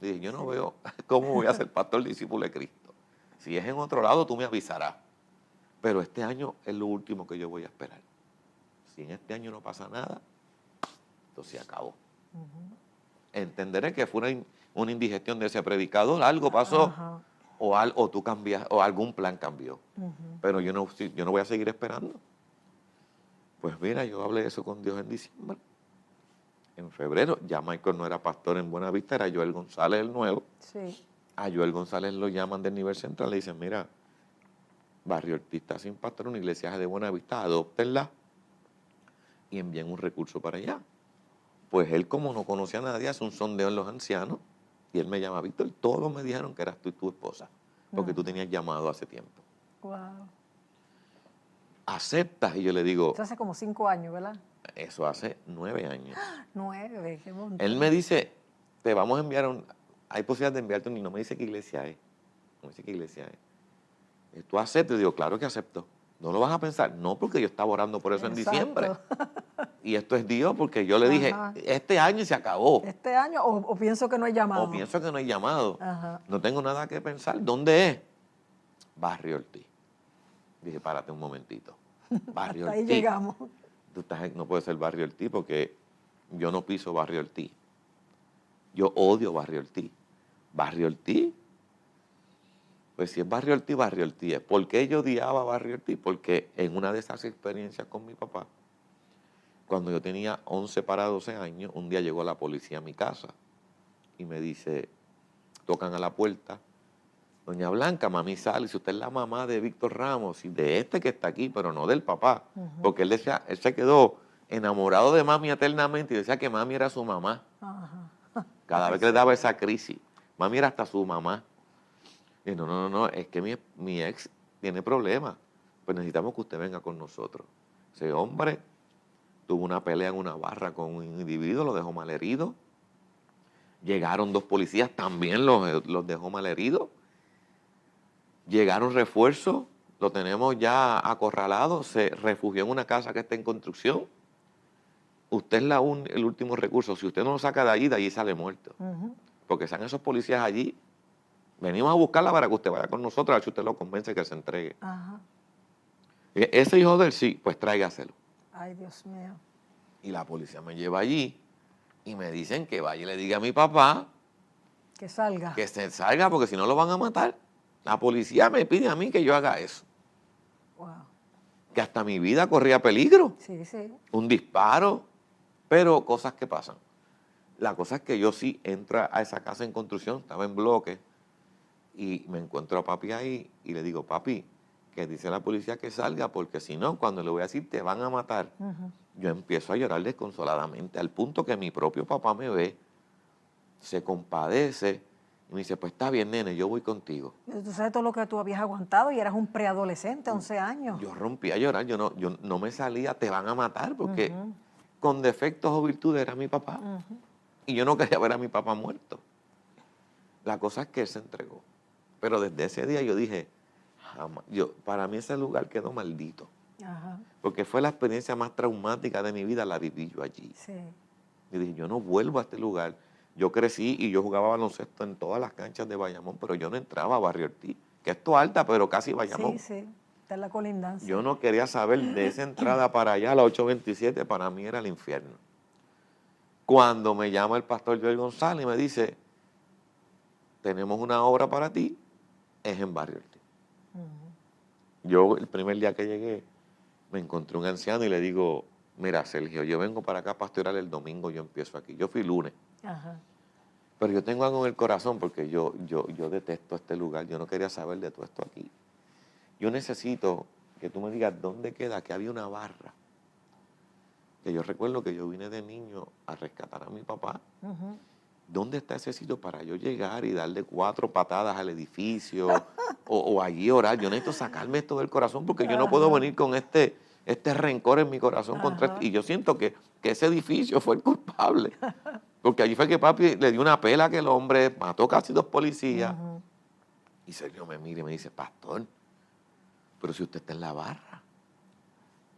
Le dije, yo no veo cómo voy a ser pastor discípulo de Cristo. Si es en otro lado, tú me avisarás. Pero este año es lo último que yo voy a esperar. Si en este año no pasa nada, entonces se acabó. Entenderé que fue una indigestión de ese predicador, algo pasó, o tú cambias, o algún plan cambió. Pero yo no voy a seguir esperando. Pues mira, yo hablé eso con Dios en diciembre. En febrero, ya Michael no era pastor en Buenavista, era Joel González el nuevo. Sí. A Joel González lo llaman del nivel central, le dicen, mira, Barrio Ortiz está sin pastor, una iglesia de Buenavista, adóptenla y envíen un recurso para allá. Pues él, como no conocía a nadie, hace un sondeo en los ancianos y él me llama, Víctor, todos me dijeron que eras tú y tu esposa, porque tú tenías llamado hace tiempo. Wow. ¿Aceptas? Y yo le digo, Eso hace como 5 años, ¿verdad? eso hace 9 años. 9, qué montón. Él me dice, te vamos a enviar hay posibilidad de enviarte un, y no me dice qué iglesia es. No me dice qué iglesia es. ¿Tú aceptas? Y digo, claro que acepto. ¿No lo vas a pensar? No, porque yo estaba orando por eso en diciembre. Y esto es Dios, porque yo le dije, este año se acabó. ¿Este año o pienso que no hay llamado? O pienso que no hay llamado. Ajá. No tengo nada que pensar. ¿Dónde es? Barrio Ortiz. Dije, párate un momentito. Barrio Hasta Ortiz. ahí llegamos. No puede ser Barrio Ortiz porque yo no piso Barrio Ortiz. Yo odio Barrio Ortiz. Barrio Ortiz. Pues si es Barrio Ortiz, Barrio Ortiz es. ¿Por qué yo odiaba Barrio Ortiz? Porque en una de esas experiencias con mi papá, cuando yo tenía 11 para 12 años, un día llegó la policía a mi casa y me dice, tocan a la puerta, doña Blanca, mami sale, si usted es la mamá de Víctor Ramos y de este que está aquí, pero no del papá, porque él decía, él se quedó enamorado de mami eternamente y decía que mami era su mamá. Cada vez que le daba esa crisis, mami era hasta su mamá. Y no, es que mi ex tiene problemas, pues necesitamos que usted venga con nosotros. Ese hombre tuvo una pelea en una barra con un individuo, lo dejó malherido. Llegaron 2 policías, también los dejó malheridos. Llegaron refuerzos, lo tenemos ya acorralado, se refugió en una casa que está en construcción. Usted es el último recurso. Si usted no lo saca de allí sale muerto. Porque están esos policías allí. Venimos a buscarla para que usted vaya con nosotros, a ver si usted lo convence que se entregue. Ese hijo de él, sí, pues tráigaselo. Ay, Dios mío. Y la policía me lleva allí y me dicen que vaya y le diga a mi papá que salga. Que se salga porque si no lo van a matar. La policía me pide a mí que yo haga eso. Wow. Que hasta mi vida corría peligro. Sí, sí. Un disparo, pero cosas que pasan. La cosa es que yo sí entro a esa casa en construcción, estaba en bloque, y me encuentro a papi ahí y le digo, papi, que dice la policía que salga, porque si no, cuando le voy a decir te van a matar, yo empiezo a llorar desconsoladamente, al punto que mi propio papá me ve, se compadece y me dice, pues está bien, nene, yo voy contigo. Tú sabes todo lo que tú habías aguantado y eras un preadolescente, 11 años. Yo rompí a llorar, yo no me salía, te van a matar, porque con defectos o virtudes era mi papá. Y yo no quería ver a mi papá muerto. La cosa es que él se entregó. Pero desde ese día yo dije, jamás, para mí ese lugar quedó maldito. Porque fue la experiencia más traumática de mi vida, la viví yo allí. Sí. Y dije, yo no vuelvo a este lugar. Yo crecí y yo jugaba baloncesto en todas las canchas de Bayamón, pero yo no entraba a Barrio Ortiz, que es Toalta, pero casi Bayamón. Sí, sí, está en la colindancia. Yo no quería saber de esa entrada para allá, la 827, para mí era el infierno. Cuando me llama el pastor Joel González y me dice, tenemos una obra para ti, es en Barrio Ortiz. Yo el primer día que llegué, me encontré un anciano y le digo, mira Sergio, yo vengo para acá a pastorear el domingo, yo empiezo aquí. Yo fui lunes. Pero yo tengo algo en el corazón porque yo detesto este lugar, yo no quería saber de todo esto aquí. Yo necesito que tú me digas dónde queda, que había una barra. Que yo recuerdo que yo vine de niño a rescatar a mi papá ¿dónde está ese sitio para yo llegar y darle 4 patadas al edificio o allí orar? Yo necesito sacarme esto del corazón porque yo no puedo venir con este rencor en mi corazón contra esto. Y yo siento que ese edificio fue el culpable. Porque allí fue que papi le dio una pela a aquel hombre, mató casi 2 policías. Y Sergio me mira y me dice, pastor, pero si usted está en la barra,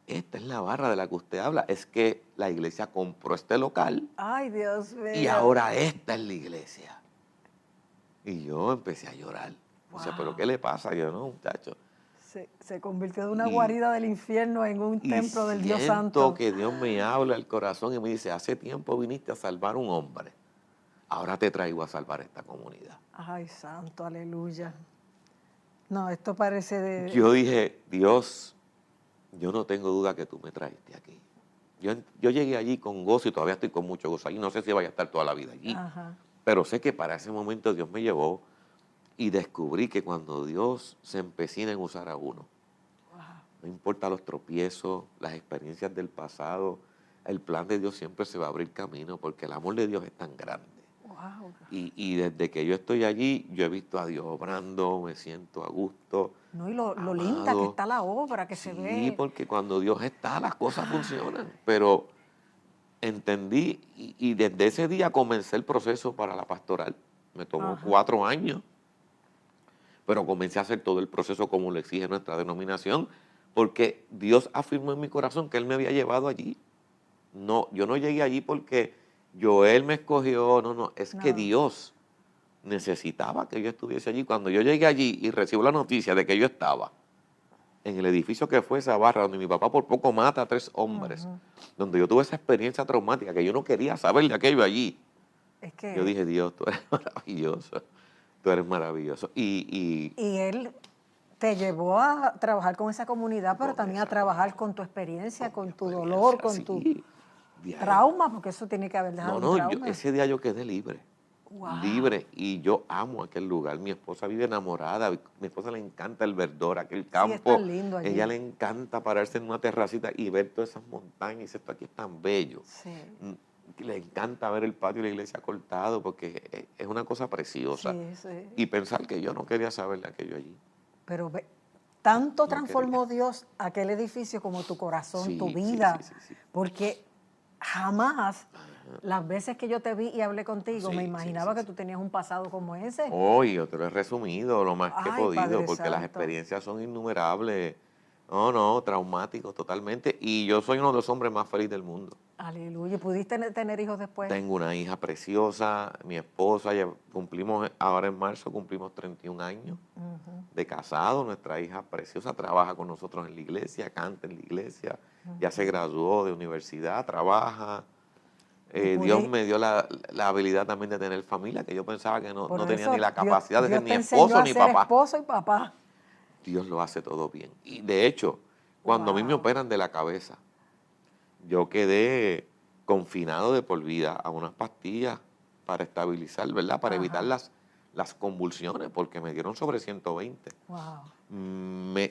esta es la barra de la que usted habla, es que la iglesia compró este local. Ay, Dios mío. Y ahora esta es la iglesia. Y yo empecé a llorar. O sea, ¿pero qué le pasa? Yo, no, muchacho. Se convirtió de una guarida del infierno en un templo del Dios Santo. Siento que Dios me habla al corazón y me dice, hace tiempo viniste a salvar un hombre. Ahora te traigo a salvar esta comunidad. Ay, santo, aleluya. No, esto parece de... Yo dije, Dios, yo no tengo duda que tú me traiste aquí. Yo llegué allí con gozo y todavía estoy con mucho gozo allí. No sé si vaya a estar toda la vida allí. Pero sé que para ese momento Dios me llevó y descubrí que cuando Dios se empecina en usar a uno, no importa los tropiezos, las experiencias del pasado, el plan de Dios siempre se va a abrir camino porque el amor de Dios es tan grande. Y desde que yo estoy allí, yo he visto a Dios obrando, me siento a gusto. No, y lo linda que está la obra, que se ve. Sí, porque cuando Dios está, las cosas funcionan. Pero entendí y desde ese día comencé el proceso para la pastoral. Me tomó 4 años, pero comencé a hacer todo el proceso como lo exige nuestra denominación, porque Dios afirmó en mi corazón que Él me había llevado allí. No, yo no llegué allí porque Joel me escogió, no, es que Dios necesitaba que yo estuviese allí. Cuando yo llegué allí y recibo la noticia de que yo estaba en el edificio que fue esa barra, donde mi papá por poco mata a 3 hombres, donde yo tuve esa experiencia traumática, que yo no quería saber de aquello allí. Es que yo dije, Dios, tú eres maravilloso, tú eres maravilloso. Y Él te llevó a trabajar con esa comunidad, pero también a trabajar con tu experiencia, con tu dolor, con tu trauma, porque eso tiene que haber dejado un trauma. Ese día yo quedé libre. Libre, y yo amo aquel lugar. Mi esposa vive enamorada, mi esposa le encanta el verdor, aquel campo. Sí, es tan lindo allí. Ella le encanta pararse en una terracita y ver todas esas montañas. Esto aquí es tan bello. Sí. Le encanta ver el patio de la iglesia cortado porque es una cosa preciosa. Sí. Y pensar que yo no quería saber de aquello allí. Pero tanto transformó Dios aquel edificio como tu corazón, tu vida, sí. porque jamás, las veces que yo te vi y hablé contigo, me imaginaba que tú tenías un pasado como ese. Yo te lo he resumido lo más que he podido, Padre porque Santo. las experiencias son innumerables. Traumáticos totalmente. Y yo soy uno de los hombres más felices del mundo. Aleluya. ¿Pudiste tener hijos después? Tengo una hija preciosa, mi esposa, ahora en marzo cumplimos 31 años de casado. Nuestra hija preciosa trabaja con nosotros en la iglesia, canta en la iglesia, ya se graduó de universidad, trabaja. Dios me dio la habilidad también de tener familia, que yo pensaba que no tenía ni la capacidad de ser ni esposo ni papá. Esposo y papá. Dios lo hace todo bien. Y de hecho, cuando a mí me operan de la cabeza, yo quedé confinado de por vida a unas pastillas para estabilizar, ¿verdad? Para evitar las convulsiones, porque me dieron sobre 120.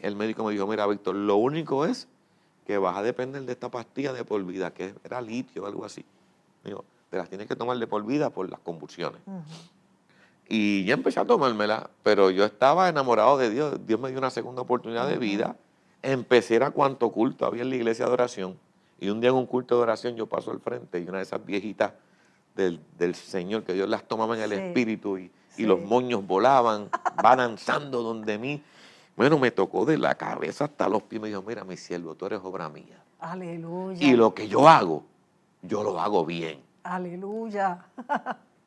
El médico me dijo, mira, Víctor, lo único es que vas a depender de esta pastilla de por vida, que era litio o algo así. Me dijo, te las tienes que tomar de por vida por las convulsiones. Y ya empecé a tomármela, pero yo estaba enamorado de Dios. Dios me dio una segunda oportunidad de vida. Empecé a cuanto culto había en la iglesia de oración. Y un día en un culto de oración yo paso al frente y una de esas viejitas del Señor, que Dios las tomaba en el espíritu y los moños volaban, va danzando donde mí. Bueno, me tocó de la cabeza hasta los pies. Me dijo, mira, mi siervo, tú eres obra mía. Aleluya. Y lo que yo hago, yo lo hago bien. Aleluya.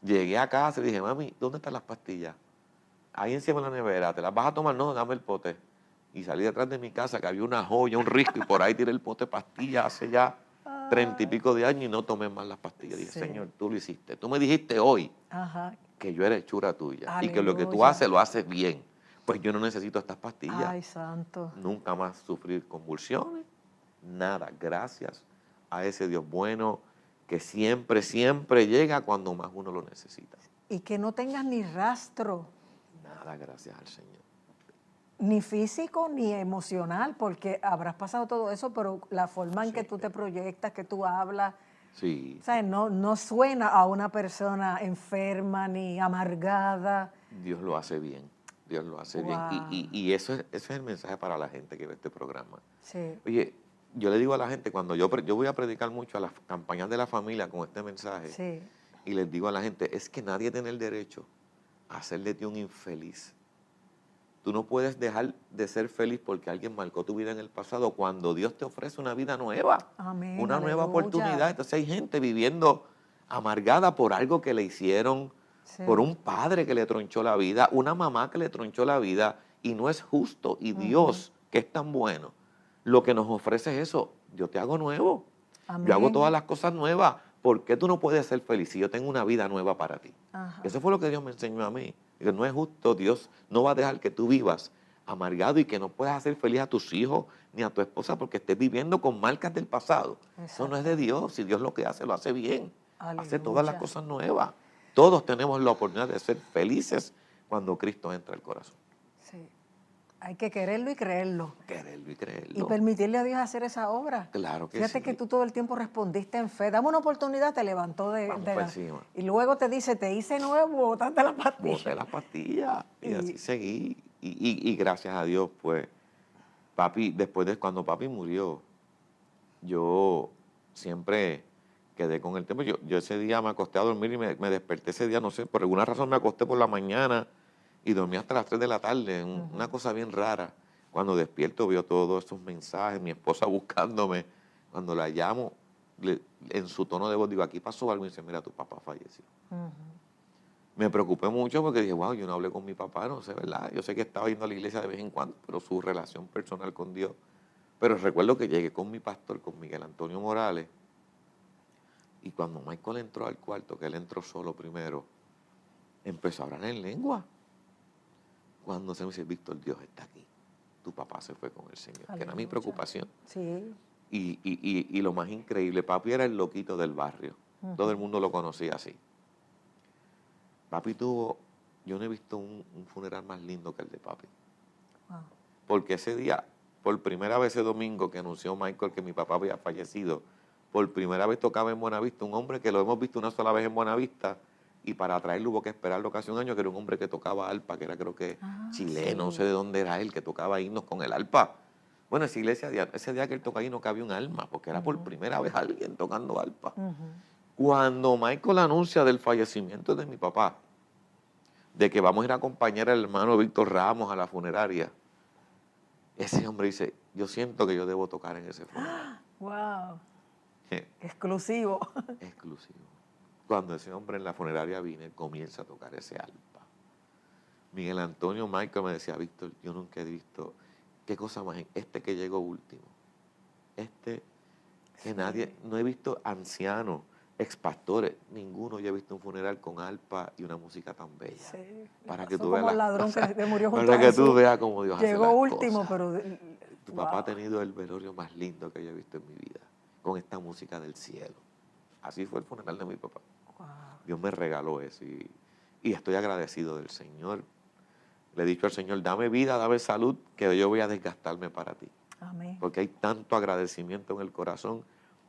Llegué a casa y dije, mami, ¿dónde están las pastillas? Ahí encima de la nevera. ¿Te las vas a tomar? No, dame el pote. Y salí detrás de mi casa, que había una joya, un risco, y por ahí tiré el pote de pastillas hace ya 30 y pico de años y no tomé más las pastillas. Dije, Señor, tú lo hiciste. Tú me dijiste hoy que yo era hechura tuya. Aleluya. Y que lo que tú haces, lo haces bien. Pues yo no necesito estas pastillas. Ay, santo. Nunca más sufrir convulsiones. Nada. Gracias a ese Dios bueno que siempre, siempre llega cuando más uno lo necesita. Y que no tengas ni rastro. Nada, gracias al Señor. Ni físico ni emocional, porque habrás pasado todo eso, pero la forma en que tú te proyectas, que tú hablas, Sí. O sea, no suena a una persona enferma ni amargada. Dios lo hace bien. Dios lo hace bien. Wow. Y ese es el mensaje para la gente que ve este programa. Sí. Oye, yo le digo a la gente, cuando yo voy a predicar mucho a las campañas de la familia con este mensaje, Sí. y les digo a la gente, es que nadie tiene el derecho a hacer de ti un infeliz. Tú no puedes dejar de ser feliz porque alguien marcó tu vida en el pasado cuando Dios te ofrece una vida nueva, Amén, una nueva aleluya. oportunidad. Entonces hay gente viviendo amargada por algo que le hicieron, Sí. por un padre que le tronchó la vida, una mamá que le tronchó la vida, y no es justo. Y Dios, que es tan bueno, lo que nos ofrece es eso. Yo te hago nuevo. Amén. Yo hago todas las cosas nuevas. ¿Por qué tú no puedes ser feliz si yo tengo una vida nueva para ti? Ajá. Eso fue lo que Dios me enseñó a mí. Que no es justo, Dios no va a dejar que tú vivas amargado y que no puedas hacer feliz a tus hijos ni a tu esposa porque estés viviendo con marcas del pasado. Eso no es de Dios. Si Dios lo que hace, lo hace bien. Aleluya. Hace todas las cosas nuevas. Todos tenemos la oportunidad de ser felices cuando Cristo entra al corazón. Sí. Hay que quererlo y creerlo. Quererlo y creerlo. Y permitirle a Dios hacer esa obra. Claro que Fíjate sí. que tú todo el tiempo respondiste en fe. Dame una oportunidad, te levantó Vamos de pa' la... encima. Y luego te dice, te hice nuevo, botaste la pastilla. Boté la pastilla y Y- así seguí. Y gracias a Dios, pues, papi, después de cuando papi murió, yo siempre quedé con el tema. Yo ese día me acosté a dormir y me desperté ese día, no sé, por alguna razón me acosté por la mañana y dormí hasta las 3 de la tarde, una cosa bien rara. Cuando despierto veo todos esos mensajes, mi esposa buscándome. Cuando la llamo, en su tono de voz digo, aquí pasó algo, y dice, mira, tu papá falleció. Ujú. Me preocupé mucho porque dije, wow, yo no hablé con mi papá, no sé, ¿verdad? Yo sé que estaba yendo a la iglesia de vez en cuando, pero su relación personal con Dios. Pero recuerdo que llegué con mi pastor, con Miguel Antonio Morales, y cuando Michael entró al cuarto, que él entró solo primero, empezó a hablar en lengua. Cuando se me dice, Víctor, Dios está aquí. Tu papá se fue con el Señor, que era mi Aleluya. preocupación. Sí. Y lo más increíble, papi era el loquito del barrio. Todo el mundo lo conocía así. Papi tuvo, yo no he visto un funeral más lindo que el de papi. Wow. Porque ese día, por primera vez ese domingo que anunció Michael que mi papá había fallecido, por primera vez tocaba en Buenavista, un hombre que lo hemos visto una sola vez en Buenavista, y para traerlo hubo que esperarlo casi un año, que era un hombre que tocaba arpa, que era creo que chileno, no sé de dónde era él, que tocaba himnos con el arpa. Bueno, esa iglesia, ese día que él tocaba ahí no cabía un alma, porque era por primera vez alguien tocando arpa. Cuando Michael anuncia del fallecimiento de mi papá, de que vamos a ir a acompañar al hermano Víctor Ramos a la funeraria, ese hombre dice, yo siento que yo debo tocar en ese funeral. Wow. Exclusivo. Exclusivo. Cuando ese hombre en la funeraria viene, comienza a tocar ese arpa. Miguel Antonio Michael me decía, Víctor, yo nunca he visto, qué cosa más, este que llegó último, este que nadie, no he visto ancianos, expastores, ninguno yo he visto un funeral con arpa y una música tan bella. Sí. Para que Pasó tú veas como el las ladrón cosas, que murió junto para a que tú Jesús. veas cómo Dios hace Llegó las último, cosas. pero... Tu papá ha tenido el velorio más lindo que yo he visto en mi vida, con esta música del cielo. Así fue el funeral de mi papá. Wow. Dios me regaló eso y estoy agradecido del Señor. Le he dicho al Señor, dame vida, dame salud, que yo voy a desgastarme para ti. Amén. Porque hay tanto agradecimiento en el corazón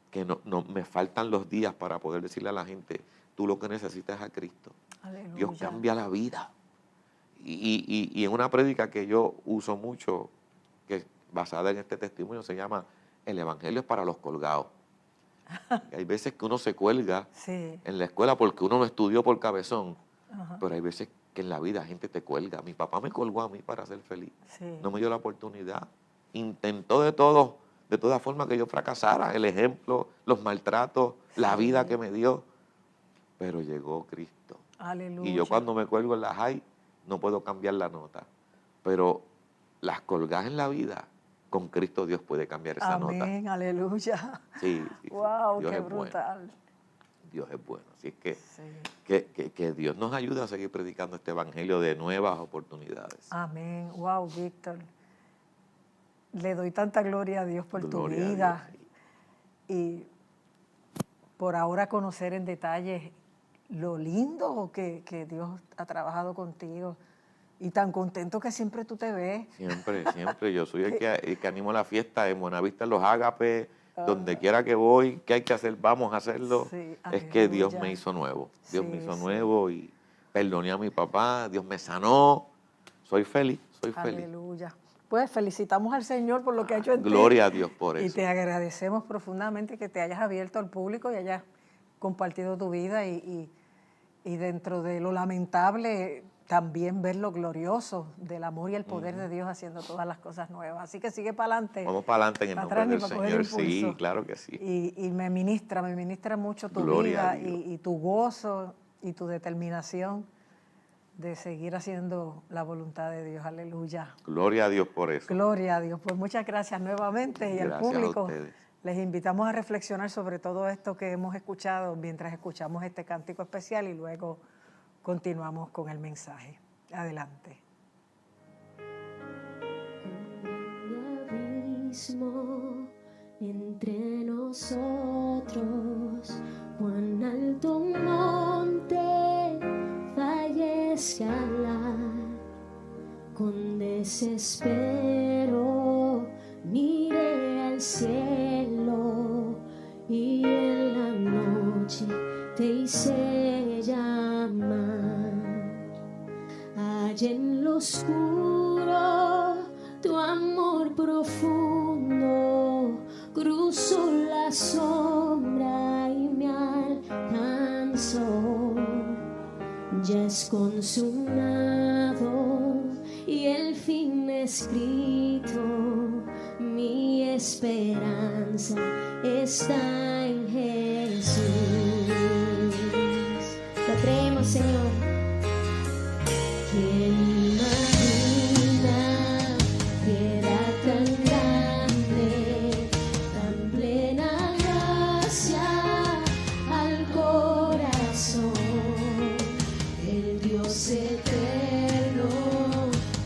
que no me faltan los días para poder decirle a la gente, tú lo que necesitas es a Cristo. Aleluya. Dios cambia la vida. Y en una prédica que yo uso mucho, que basada en este testimonio, se llama El Evangelio es para los colgados. Y hay veces que uno se cuelga Sí. en la escuela porque uno no estudió por cabezón, Ajá. pero hay veces que en la vida gente te cuelga. Mi papá me colgó a mí para ser feliz. Sí. No me dio la oportunidad. Intentó de todas formas que yo fracasara. El ejemplo, los maltratos, la vida que me dio. Pero llegó Cristo. Aleluya. Y yo cuando me cuelgo en la high, no puedo cambiar la nota. Pero las colgadas en la vida, con Cristo Dios puede cambiar esa nota. Amén, aleluya. Sí, sí, sí. Wow, Dios qué es bueno. brutal. Dios es bueno. Así es que, Sí. que Dios nos ayude a seguir predicando este evangelio de nuevas oportunidades. Amén. Wow, Víctor. Le doy tanta gloria a Dios por Gloria tu a vida Dios, y por ahora conocer en detalle lo lindo que Dios ha trabajado contigo y tan contento que siempre tú te ves. Siempre, siempre. Yo soy el que animo la fiesta en Buenavista, en los Ágapes, donde quiera que voy, ¿qué hay que hacer? Vamos a hacerlo. Sí, es que Dios aleluya. me hizo nuevo. Dios me Sí, hizo sí. nuevo y perdoné a mi papá. Dios me sanó. Soy feliz, soy feliz. Aleluya. Pues felicitamos al Señor por lo que ha hecho en ti. Gloria a Dios por Y eso. te agradecemos profundamente que te hayas abierto al público y hayas compartido tu vida y dentro de lo lamentable también ver lo glorioso del amor y el poder de Dios haciendo todas las cosas nuevas. Así que sigue para adelante. Vamos para adelante en el para nombre atrás ni del para coger Señor. Sí, impulso. claro que sí. Y me ministra mucho tu Gloria a vida Dios. y tu gozo y tu determinación de seguir haciendo la voluntad de Dios. Aleluya. Gloria a Dios por eso. Gloria a Dios. Pues muchas gracias nuevamente y al Gracias a público. ustedes. Les invitamos a reflexionar sobre todo esto que hemos escuchado mientras escuchamos este cántico especial y luego continuamos con el mensaje. Adelante. Un abismo entre nosotros, cuán alto monte escalar, con desespero miré al cielo y en la noche te hice llamar. Allá en lo oscuro tu amor profundo cruzó la sombra y me alcanzó. Ya es consumado y el fin escrito, mi esperanza está en Jesús. Lo creemos, Señor. ¿Quién imagina que era tan grande, tan plena gracia al corazón? Dios eterno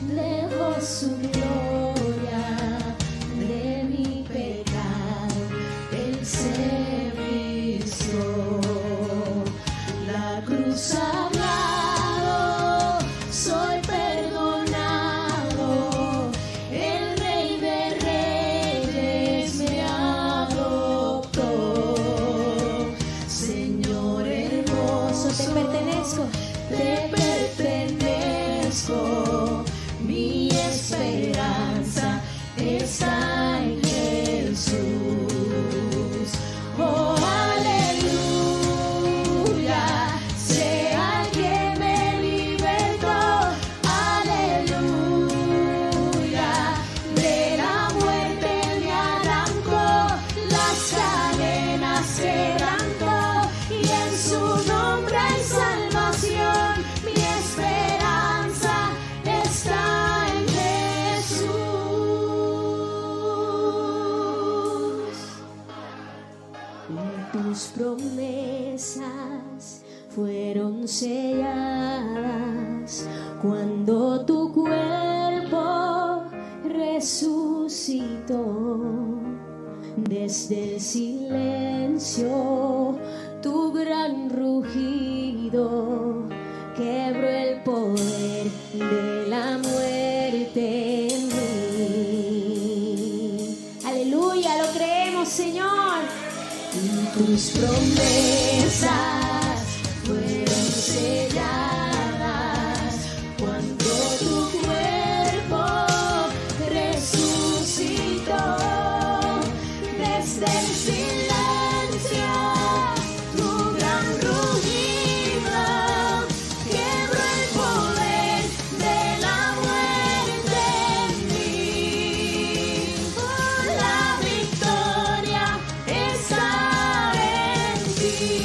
dejó su gloria de mi pecado, Él se vistió la cruz hablado, soy perdonado, el Rey de Reyes me adoptó, Señor hermoso, te pertenezco. Te pertenezco, mi esperanza está en Jesús. Oh, aleluya, sea el que me libertó, aleluya, de la muerte me arrancó, las cadenas quebrantó y en su nombre hay salvación. Mi esperanza está en Jesús. Tus promesas fueron selladas cuando tu cuerpo resucitó. Desde el silencio tu gran rugido quebró el poder de la muerte en mí. Aleluya, lo creemos, Señor. Y tus promesas fueron selladas cuando tu cuerpo resucitó. Desde el silencio tu gran rugido quebró el poder de la muerte en mí. Oh, la victoria está en ti.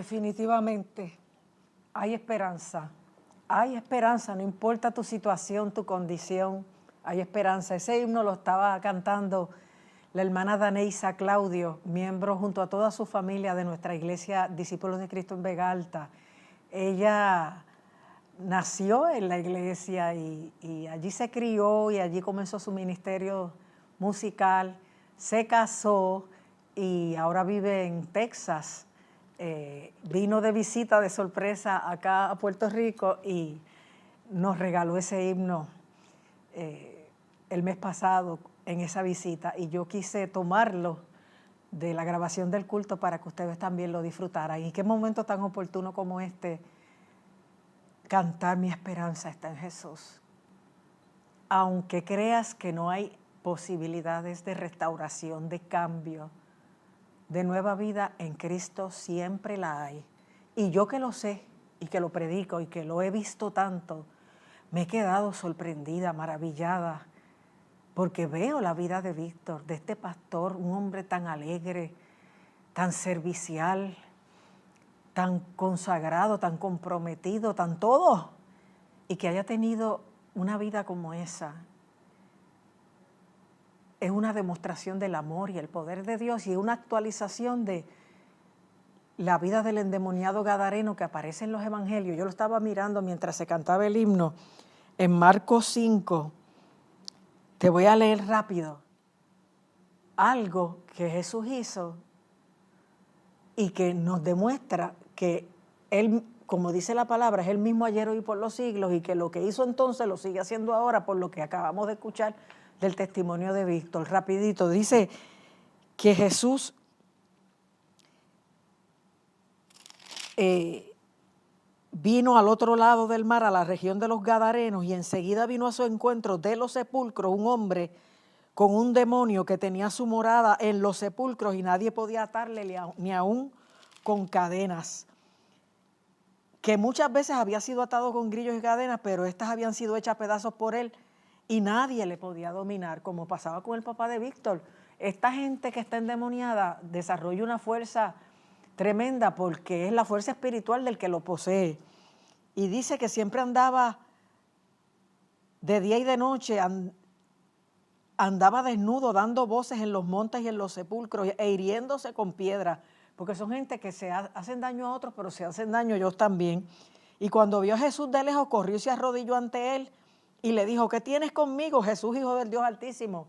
Definitivamente hay esperanza. Hay esperanza, no importa tu situación, tu condición, hay esperanza. Ese himno lo estaba cantando la hermana Daneisa Claudio, miembro junto a toda su familia de nuestra iglesia Discípulos de Cristo en Vega Alta. Ella nació en la iglesia y allí se crió y allí comenzó su ministerio musical, se casó y ahora vive en Texas. Vino de visita de sorpresa acá a Puerto Rico y nos regaló ese himno el mes pasado en esa visita, y yo quise tomarlo de la grabación del culto para que ustedes también lo disfrutaran. Y qué momento tan oportuno como este, cantar Mi esperanza está en Jesús. Aunque creas que no hay posibilidades de restauración, de cambio, de nueva vida, en Cristo siempre la hay. Y yo que lo sé y que lo predico y que lo he visto tanto, me he quedado sorprendida, maravillada, porque veo la vida de Víctor, de este pastor, un hombre tan alegre, tan servicial, tan consagrado, tan comprometido, tan todo, y que haya tenido una vida como esa. Es una demostración del amor y el poder de Dios y una actualización de la vida del endemoniado gadareno que aparece en los evangelios. Yo lo estaba mirando mientras se cantaba el himno en Marcos 5. Te voy a leer rápido algo que Jesús hizo y que nos demuestra que Él, como dice la palabra, es el mismo ayer, hoy y por los siglos, y que lo que hizo entonces lo sigue haciendo ahora, por lo que acabamos de escuchar del testimonio de Víctor. Rapidito, dice que Jesús vino al otro lado del mar, a la región de los Gadarenos, y enseguida vino a su encuentro de los sepulcros un hombre con un demonio que tenía su morada en los sepulcros y nadie podía atarle ni aún con cadenas, que muchas veces había sido atado con grillos y cadenas, pero estas habían sido hechas pedazos por él y nadie le podía dominar, como pasaba con el papá de Víctor. Esta gente que está endemoniada desarrolla una fuerza tremenda porque es la fuerza espiritual del que lo posee. Y dice que siempre andaba de día y de noche, andaba desnudo dando voces en los montes y en los sepulcros e hiriéndose con piedras, porque son gente que se hacen daño a otros, pero se hacen daño ellos también. Y cuando vio a Jesús de lejos, corrió y se arrodilló ante él y le dijo: ¿qué tienes conmigo, Jesús, Hijo del Dios Altísimo?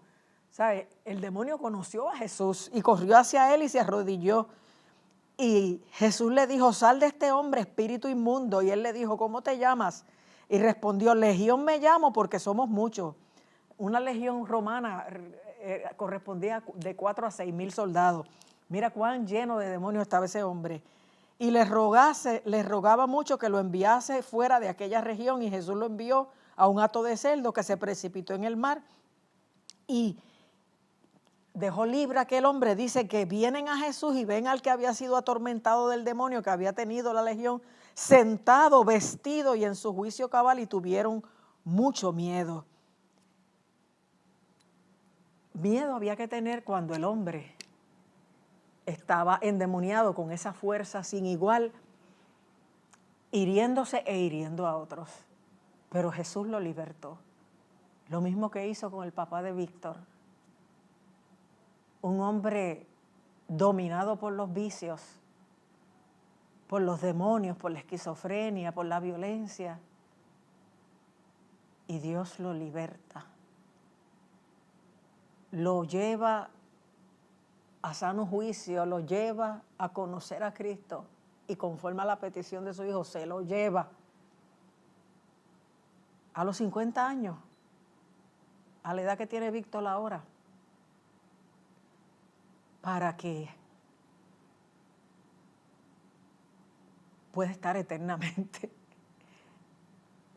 ¿Sabe? El demonio conoció a Jesús y corrió hacia él y se arrodilló. Y Jesús le dijo: sal de este hombre, espíritu inmundo. Y él le dijo: ¿cómo te llamas? Y respondió: Legión me llamo, porque somos muchos. Una legión romana correspondía de 4 a 6 mil soldados. Mira cuán lleno de demonios estaba ese hombre. Y le rogaba mucho que lo enviase fuera de aquella región, y Jesús lo envió a un hato de cerdo que se precipitó en el mar y dejó libre a aquel hombre. Dice que vienen a Jesús y ven al que había sido atormentado del demonio, que había tenido la legión, sentado, vestido y en su juicio cabal, y tuvieron mucho miedo. Miedo había que tener cuando el hombre estaba endemoniado con esa fuerza sin igual, hiriéndose e hiriendo a otros. Pero Jesús lo libertó. Lo mismo que hizo con el papá de Víctor. Un hombre dominado por los vicios, por los demonios, por la esquizofrenia, por la violencia. Y Dios lo liberta. Lo lleva a sano juicio, lo lleva a conocer a Cristo y conforme a la petición de su hijo se lo lleva a los 50 años, a la edad que tiene Víctor ahora, para que pueda estar eternamente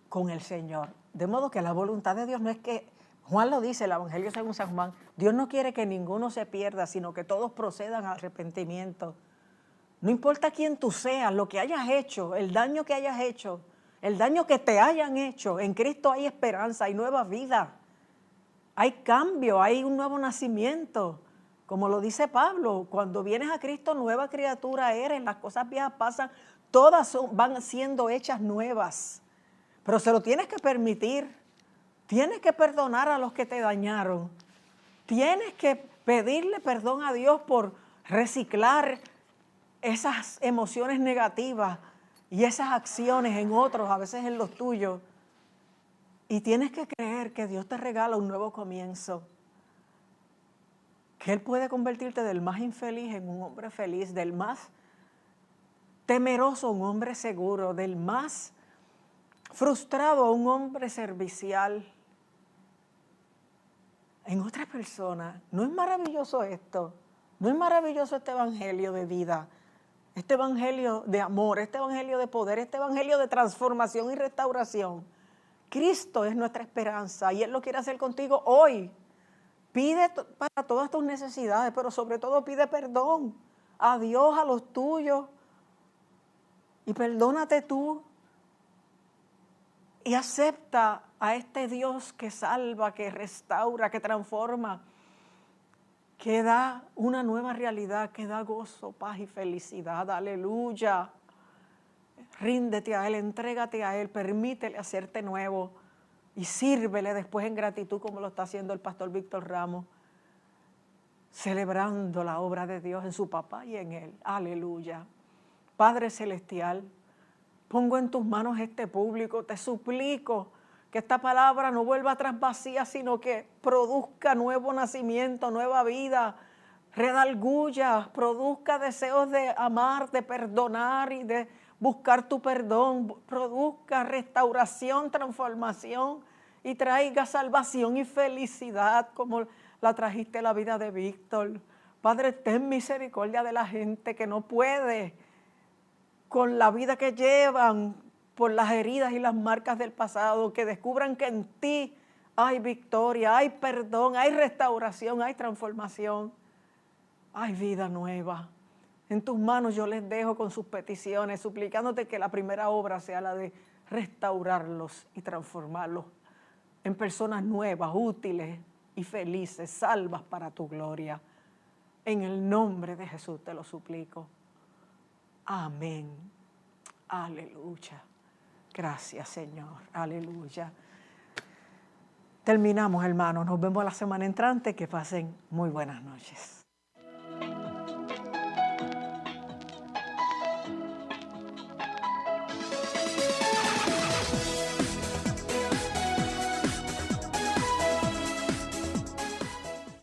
con el Señor. De modo que la voluntad de Dios no es que, Juan lo dice, el Evangelio según San Juan, Dios no quiere que ninguno se pierda, sino que todos procedan al arrepentimiento. No importa quién tú seas, lo que hayas hecho, el daño que hayas hecho, el daño que te hayan hecho, en Cristo hay esperanza, hay nueva vida, hay cambio, hay un nuevo nacimiento. Como lo dice Pablo, cuando vienes a Cristo, nueva criatura eres, las cosas viejas pasan, todas van siendo hechas nuevas. Pero se lo tienes que permitir, tienes que perdonar a los que te dañaron, tienes que pedirle perdón a Dios por reciclar esas emociones negativas y esas acciones en otros, a veces en los tuyos. Y tienes que creer que Dios te regala un nuevo comienzo. Que Él puede convertirte del más infeliz en un hombre feliz, del más temeroso a un hombre seguro, del más frustrado a un hombre servicial en otra persona. ¿No es maravilloso esto? ¿No es maravilloso este evangelio de vida? Este evangelio de amor, este evangelio de poder, este evangelio de transformación y restauración. Cristo es nuestra esperanza y Él lo quiere hacer contigo hoy. Pide para todas tus necesidades, pero sobre todo pide perdón a Dios, a los tuyos. Y perdónate tú. Y acepta a este Dios que salva, que restaura, que transforma, que da una nueva realidad, que da gozo, paz y felicidad. Aleluya. Ríndete a Él, entrégate a Él, permítele hacerte nuevo. Y sírvele después en gratitud como lo está haciendo el pastor Víctor Ramos, celebrando la obra de Dios en su papá y en él. Aleluya. Padre Celestial, pongo en tus manos este público, te suplico que esta palabra no vuelva atrás vacía, sino que produzca nuevo nacimiento, nueva vida, redalgulla, produzca deseos de amar, de perdonar y de buscar tu perdón, produzca restauración, transformación y traiga salvación y felicidad como la trajiste a la vida de Víctor. Padre, ten misericordia de la gente que no puede con la vida que llevan por las heridas y las marcas del pasado, que descubran que en ti hay victoria, hay perdón, hay restauración, hay transformación, hay vida nueva. En tus manos yo les dejo con sus peticiones, suplicándote que la primera obra sea la de restaurarlos y transformarlos en personas nuevas, útiles y felices, salvas para tu gloria. En el nombre de Jesús te lo suplico. Amén. Aleluya. Gracias, Señor. Aleluya. Terminamos, hermanos. Nos vemos la semana entrante. Que pasen muy buenas noches.